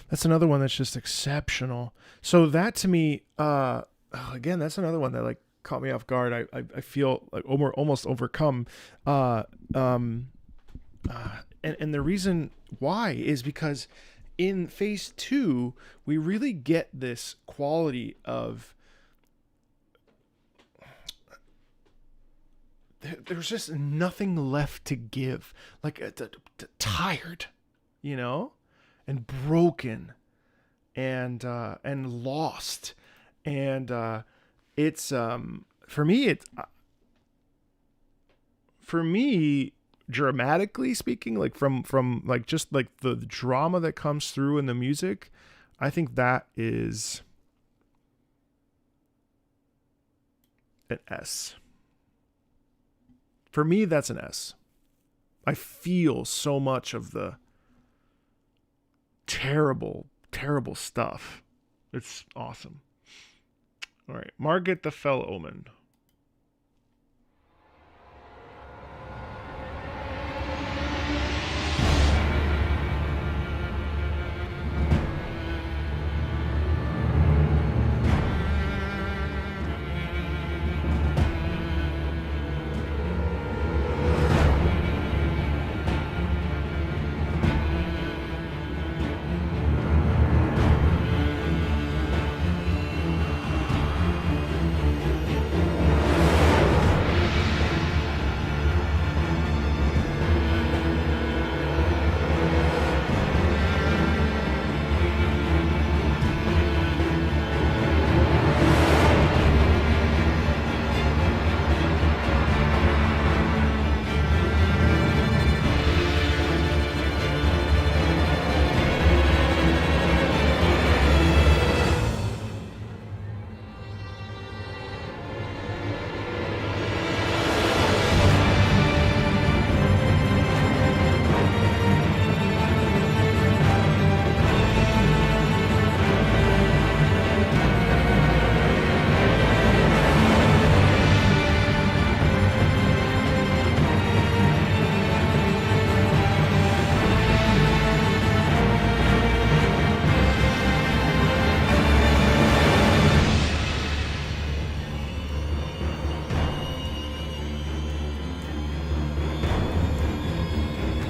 That's another one that's just exceptional. So that to me, again, that's another one that like caught me off guard. I feel like almost overcome. And the reason why is because in phase 2, we really get this quality of there's just nothing left to give, like tired, you know, and broken, and lost, and it's for me dramatically speaking, like from like just like the drama that comes through in the music, I think that is an S. For me, that's an S. I feel so much of the terrible, terrible stuff It's awesome. All right, Margit the Fell Omen.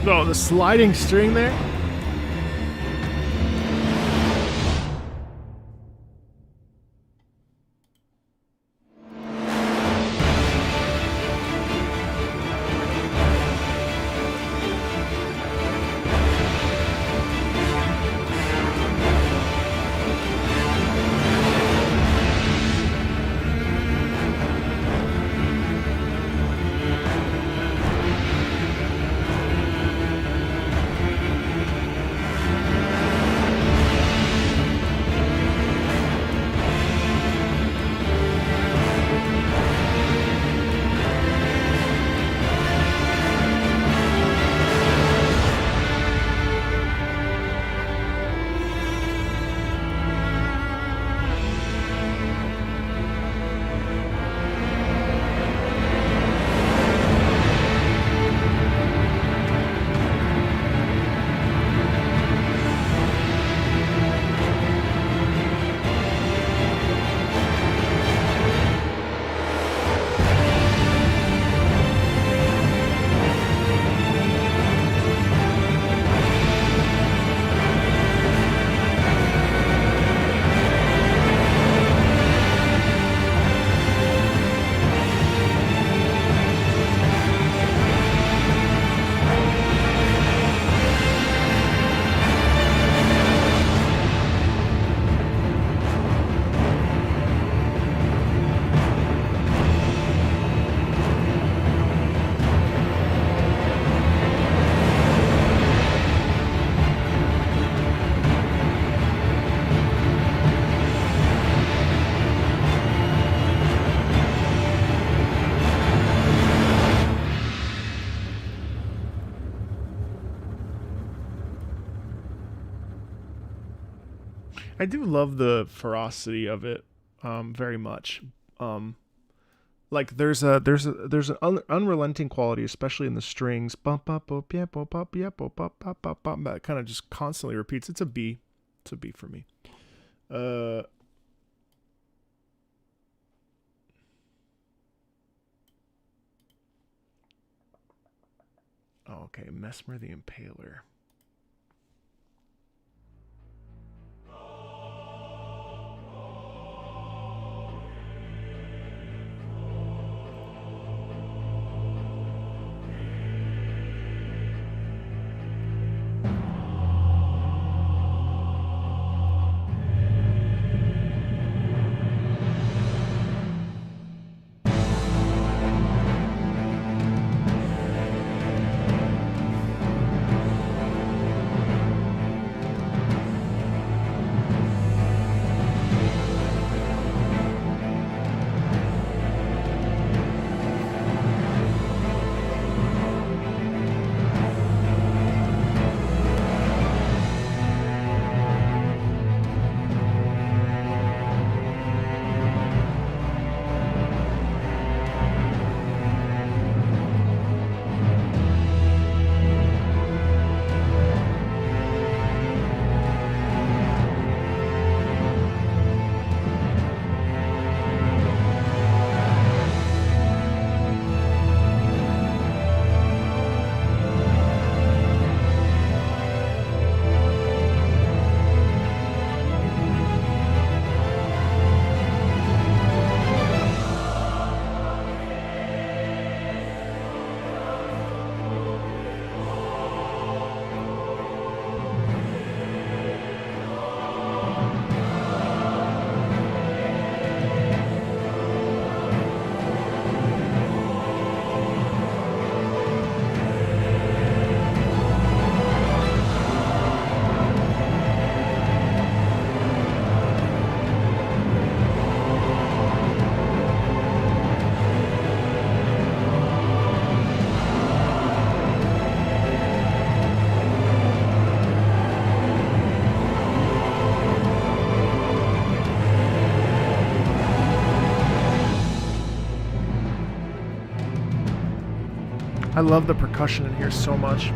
Oh, the sliding string there. I do love the ferocity of it, very much. Like there's an unrelenting quality, especially in the strings. Bump up, bump, yeah, bump up, yeah, bump up, bump up, bump. That kind of just constantly repeats. It's a B. It's a B for me. Okay, Mesmer the Impaler. I love the percussion in here so much.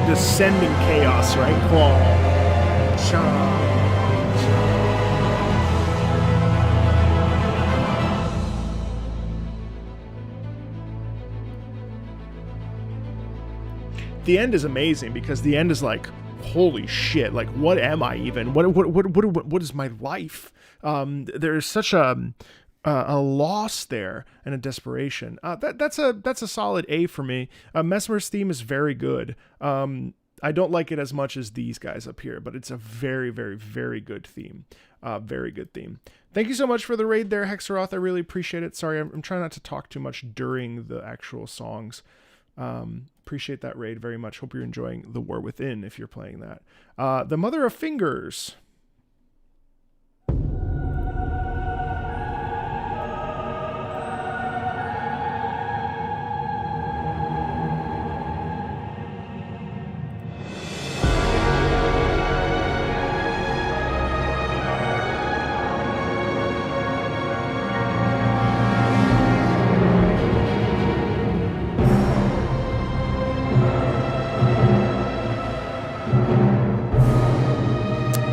Descending chaos, right? Claw. The end is amazing because the end is like, holy shit! Like, what am I even? What is my life? There's such a loss there and a desperation. That's a solid A for me. Mesmer's theme is very good. I don't like it as much as these guys up here, but it's a very, very, very good theme. Very good theme. Thank you so much for the raid there, Hexeroth. I really appreciate it. Sorry, I'm trying not to talk too much during the actual songs. Appreciate that raid very much. Hope you're enjoying The War Within if you're playing that. The Mother of Fingers.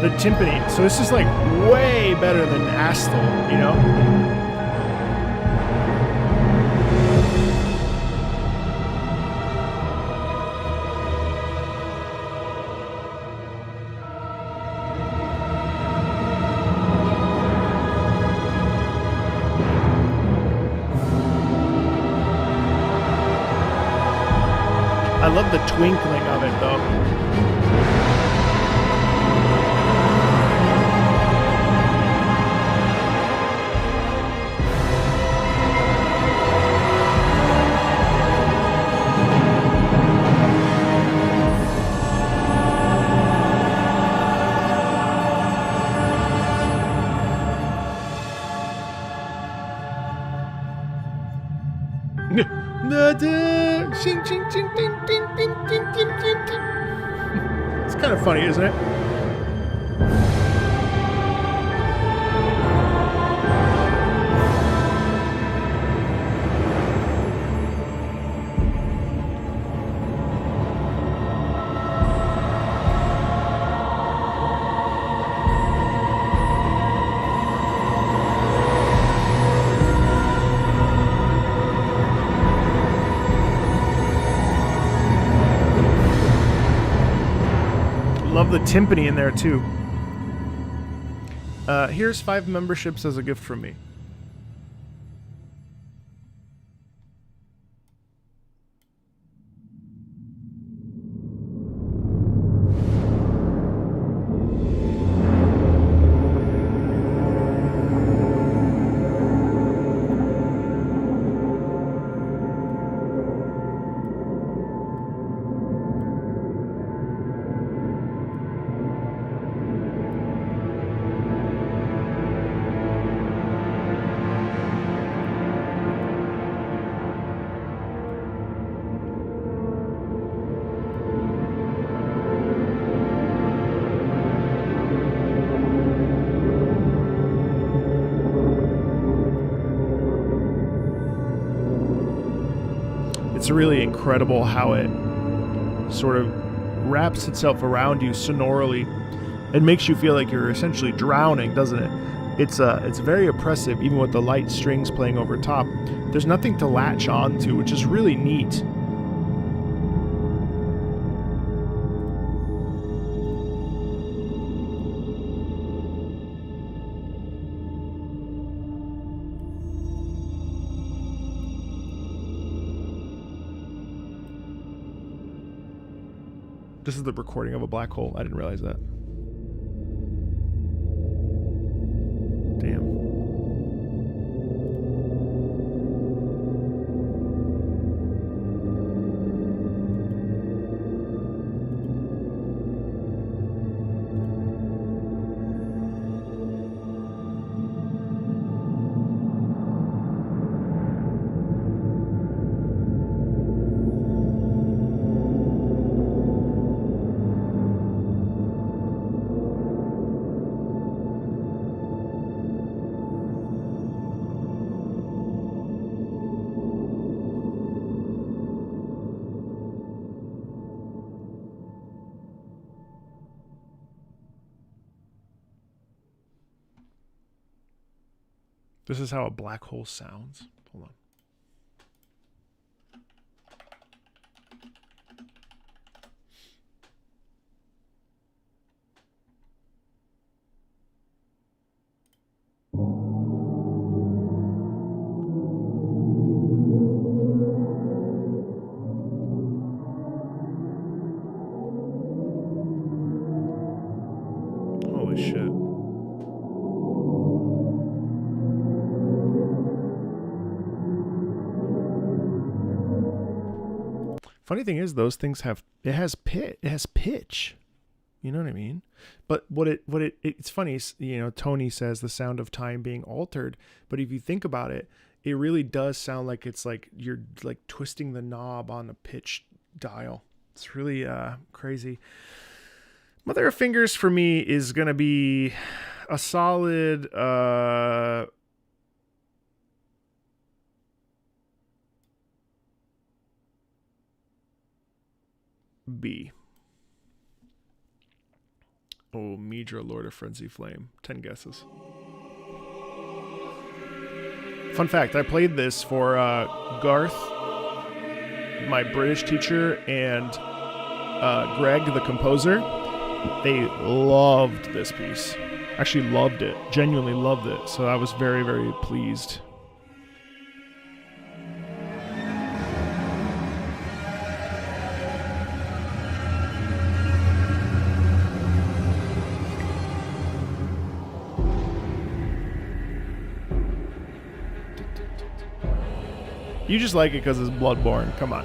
The timpani. So this is like way better than Astel, you know? I love the twinkling of it though. It's kind of funny, isn't it? Love the timpani in there too. Here's 5 memberships as a gift from me. It's really incredible how it sort of wraps itself around you sonorally and makes you feel like you're essentially drowning, doesn't it? It's very oppressive, even with the light strings playing over top. There's nothing to latch on to, which is really neat. This is the recording of a black hole. I didn't realize that. Damn. This is how a black hole sounds. Hold on. Holy shit. Funny thing is, those things it has pitch. You know what I mean? But it's funny, you know, Tony says the sound of time being altered, but if you think about it, it really does sound like it's like you're like twisting the knob on a pitch dial. It's really crazy. Mother of Fingers for me is going to be a solid B. Oh, Midra, Lord of Frenzy Flame. 10 guesses. Fun fact, I played this for Garth, my British teacher, and Greg, the composer. They loved this piece. Actually loved it. Genuinely loved it. So I was very, very pleased. You just like it because it's Bloodborne. Come on.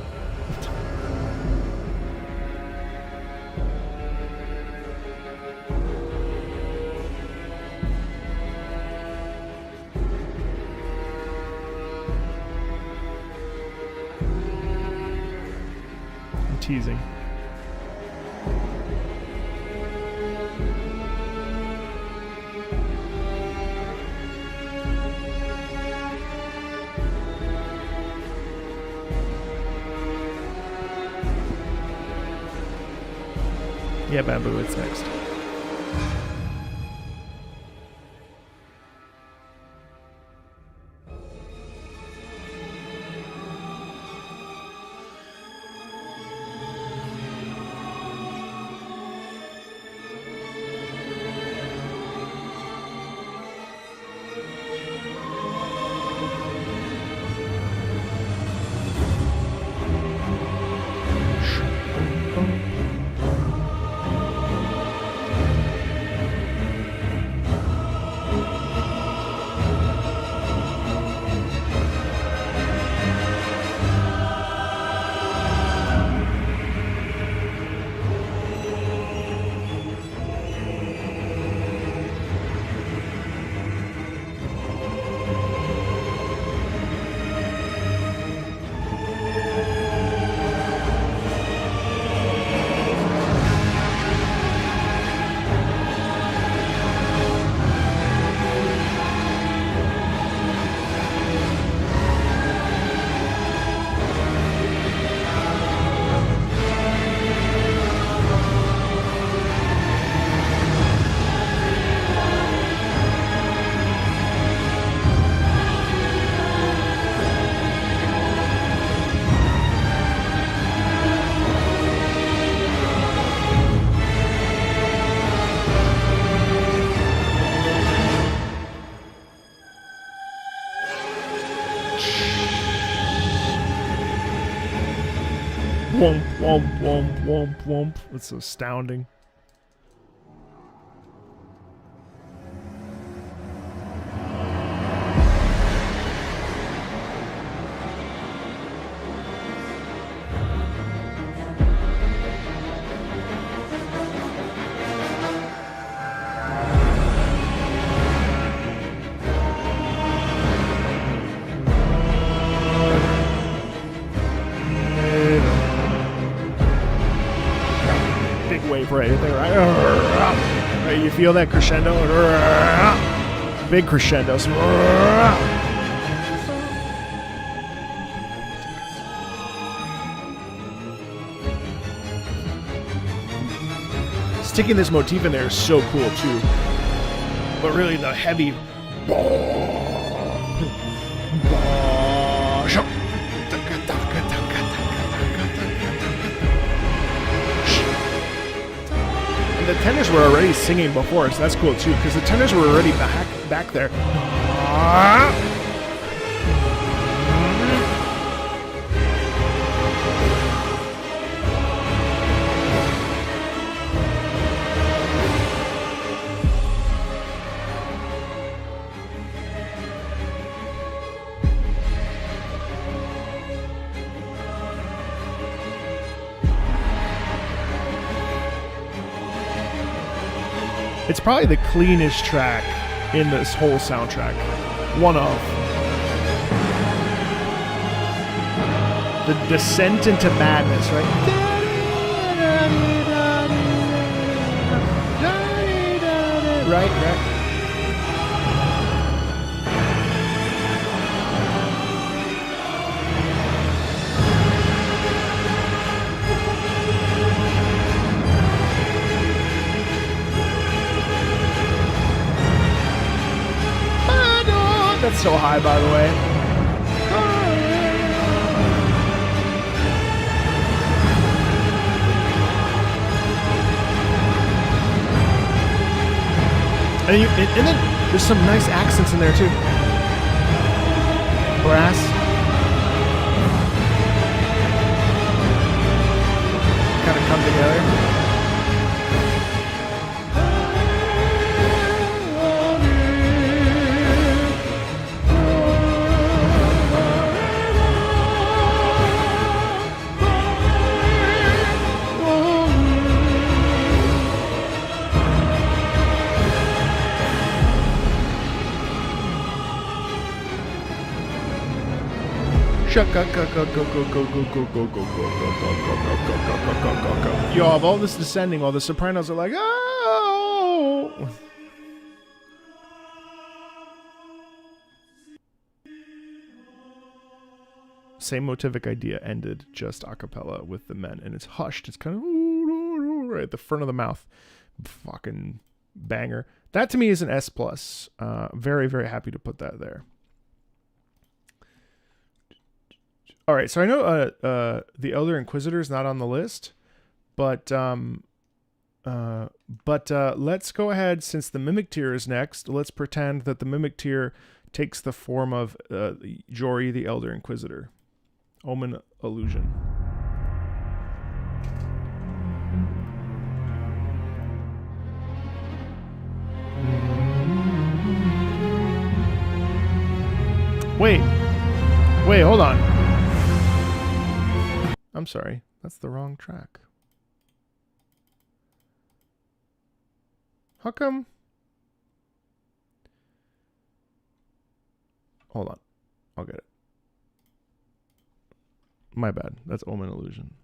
I'm teasing. Yeah, Bamboo, it's next. Womp, womp, womp, womp. That's astounding. Right there, right? You feel that crescendo? Big crescendos. Sticking this motif in there is so cool too. But really, the heavy. The tenors were already singing before, so that's cool too, because the tenors were already back there. It's probably the cleanest track in this whole soundtrack. One of. The descent into madness, right? Right. That's so high, by the way. And then there's some nice accents in there too. Brass. Kind of come together. You have all this descending while the sopranos are like, oh. Same motivic idea ended just a cappella with the men, and it's hushed. It's kind of right at the front of the mouth. Fucking banger. That to me is an S+. Very, very happy to put that there. All right, so I know the Elder Inquisitor is not on the list, but let's go ahead, since the Mimic Tier is next. Let's pretend that the Mimic Tier takes the form of Jory, the Elder Inquisitor. Omen Illusion. Wait, hold on. I'm sorry, that's the wrong track. How come? Hold on, I'll get it. My bad, that's Omen Illusion.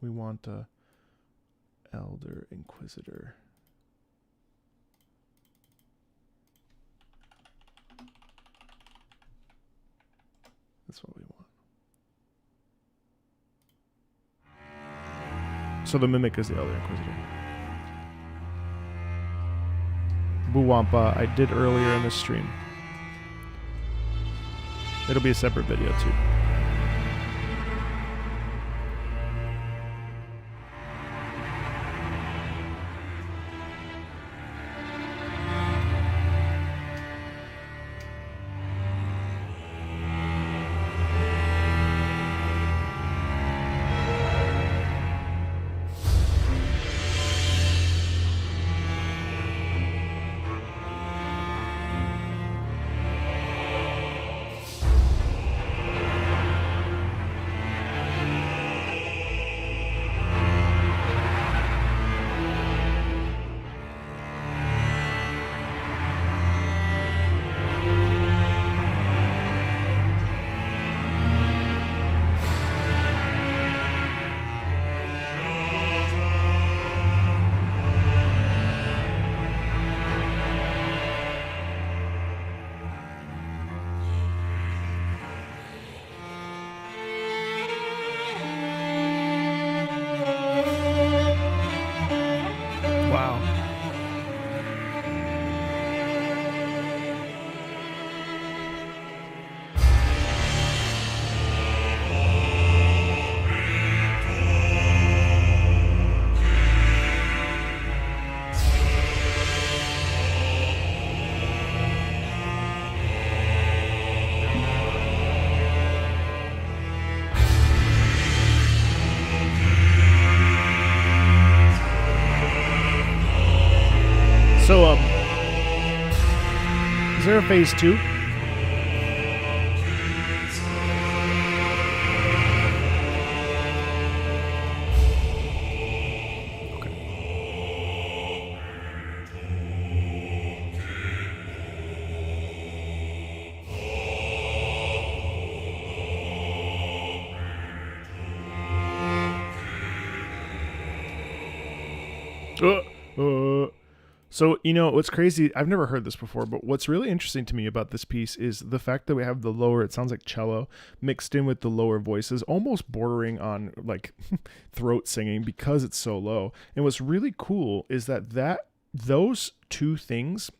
We want Elder Inquisitor. That's what we want. So the Mimic is the Elder Inquisitor. Boo Wampa, I did earlier in the stream. It'll be a separate video too. Wow. So, is there a phase 2? So, you know, what's crazy, I've never heard this before, but what's really interesting to me about this piece is the fact that we have the lower, it sounds like cello, mixed in with the lower voices, almost bordering on like throat singing because it's so low. And what's really cool is that those two things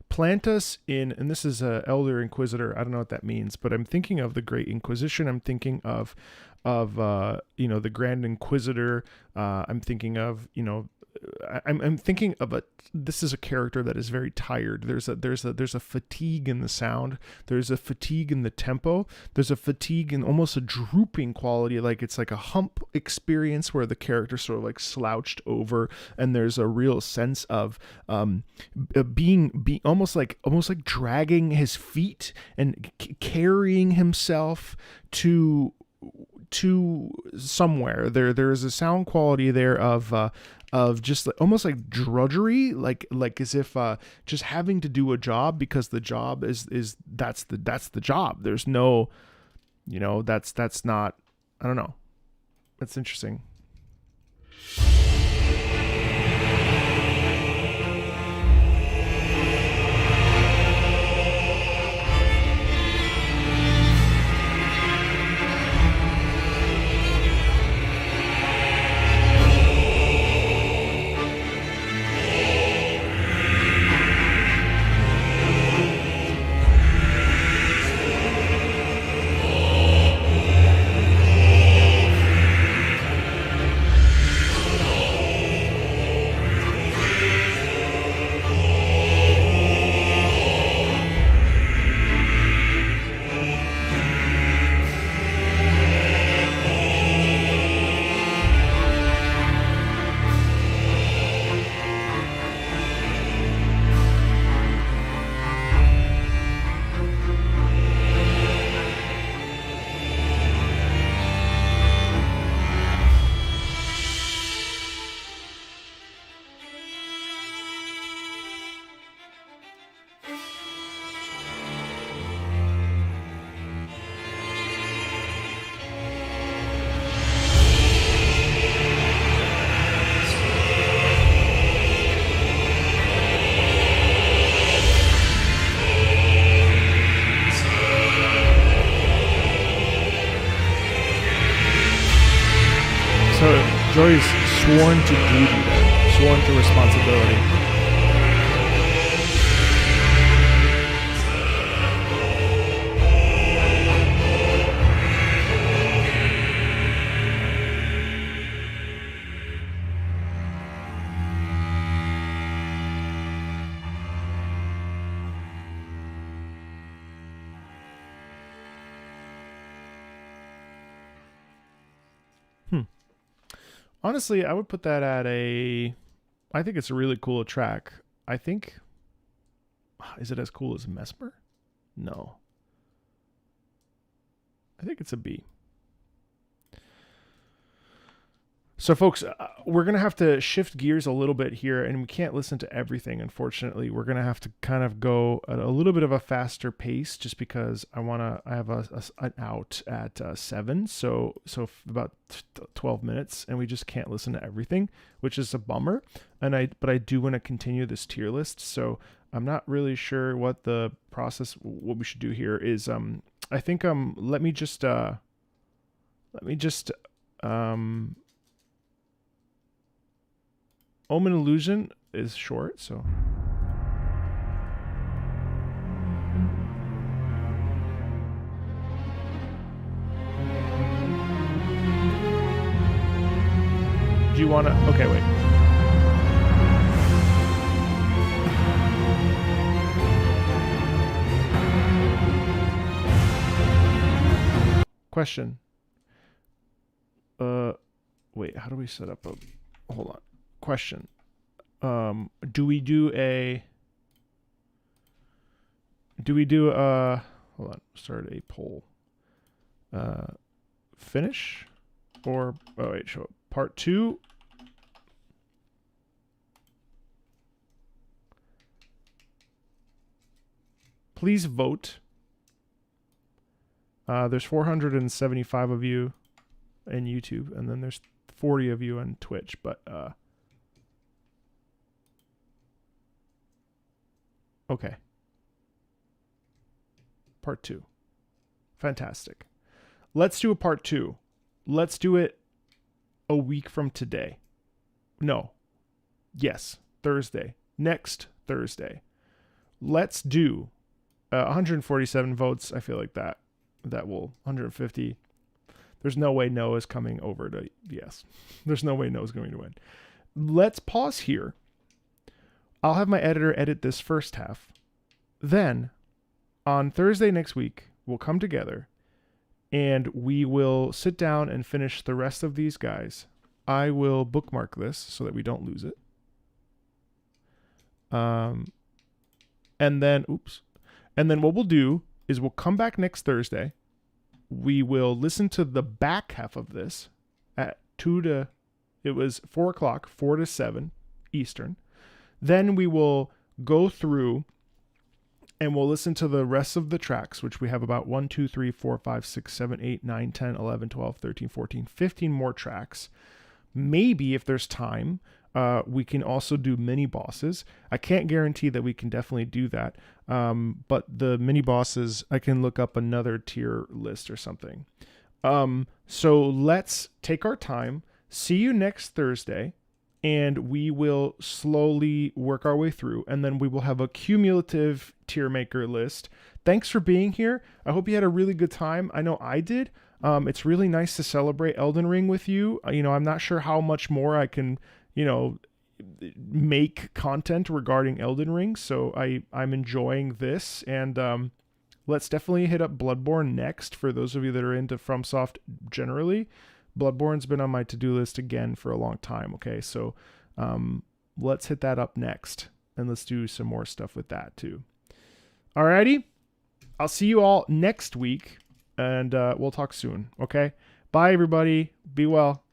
plant us in, and this is a Elder Inquisitor, I don't know what that means, but I'm thinking of the Great Inquisition, I'm thinking of you know, the Grand Inquisitor, I'm thinking of, you know, I'm thinking of this is a character that is very tired. There's a fatigue in the sound. There's a fatigue in the tempo. There's a fatigue and almost a drooping quality. Like it's like a hump experience where the character sort of like slouched over, and there's a real sense of being almost like dragging his feet and carrying himself to somewhere. There is a sound quality there of just almost like drudgery, like as if just having to do a job because the job is that's the job. There's no, you know, that's not, I don't know. That's interesting. Joy's sworn to duty then, sworn to responsibility. Honestly, I would put that at I think it's a really cool track. I think, is it as cool as Mesmer? No. I think it's a B. So folks, we're going to have to shift gears a little bit here, and we can't listen to everything, unfortunately. We're going to have to kind of go at a little bit of a faster pace just because I have an out at 7, so about 12 minutes, and we just can't listen to everything, which is a bummer. But I do want to continue this tier list, so I'm not really sure what the process, what we should do here is. I think let me just Omen Illusion, is short, so. Do you want to? Okay, wait. Question. Wait, how do we set up a... Hold on. Question. Do we do a... Hold on. Start a poll. Finish? Or... Oh, wait, show up. Part 2. Please vote. There's 475 of you in YouTube, and then there's 40 of you on Twitch, but okay. Part 2. Fantastic. Let's do a part 2. Let's do it a week from today. No. Yes, Thursday. Next Thursday. Let's do 147 votes. I feel like that will 150. There's no way no is coming over to yes. There's no way no is going to win. Let's pause here. I'll have my editor edit this first half. Then on Thursday next week, we'll come together and we will sit down and finish the rest of these guys. I will bookmark this so that we don't lose it. And then what we'll do is we'll come back next Thursday. We will listen to the back half of this at 4 o'clock, 4 to 7 Eastern. Then we will go through and we'll listen to the rest of the tracks, which we have about 1, 2, 3, 4, 5, 6, 7, 8, 9, 10, 11, 12, 13, 14, 15 more tracks. Maybe if there's time, we can also do mini bosses. I can't guarantee that we can definitely do that. But the mini bosses, I can look up another tier list or something. So let's take our time. See you next Thursday, and we will slowly work our way through, and then we will have a cumulative tier maker list. Thanks for being here. I hope you had a really good time. I know I did. It's really nice to celebrate Elden Ring with you. I'm not sure how much more I can, make content regarding Elden Ring. So I'm enjoying this, and let's definitely hit up Bloodborne next for those of you that are into FromSoft generally. Bloodborne's been on my to-do list again for a long time. Okay, so let's hit that up next, and let's do some more stuff with that too. Alrighty, I'll see you all next week, and we'll talk soon. Okay, bye everybody. Be well.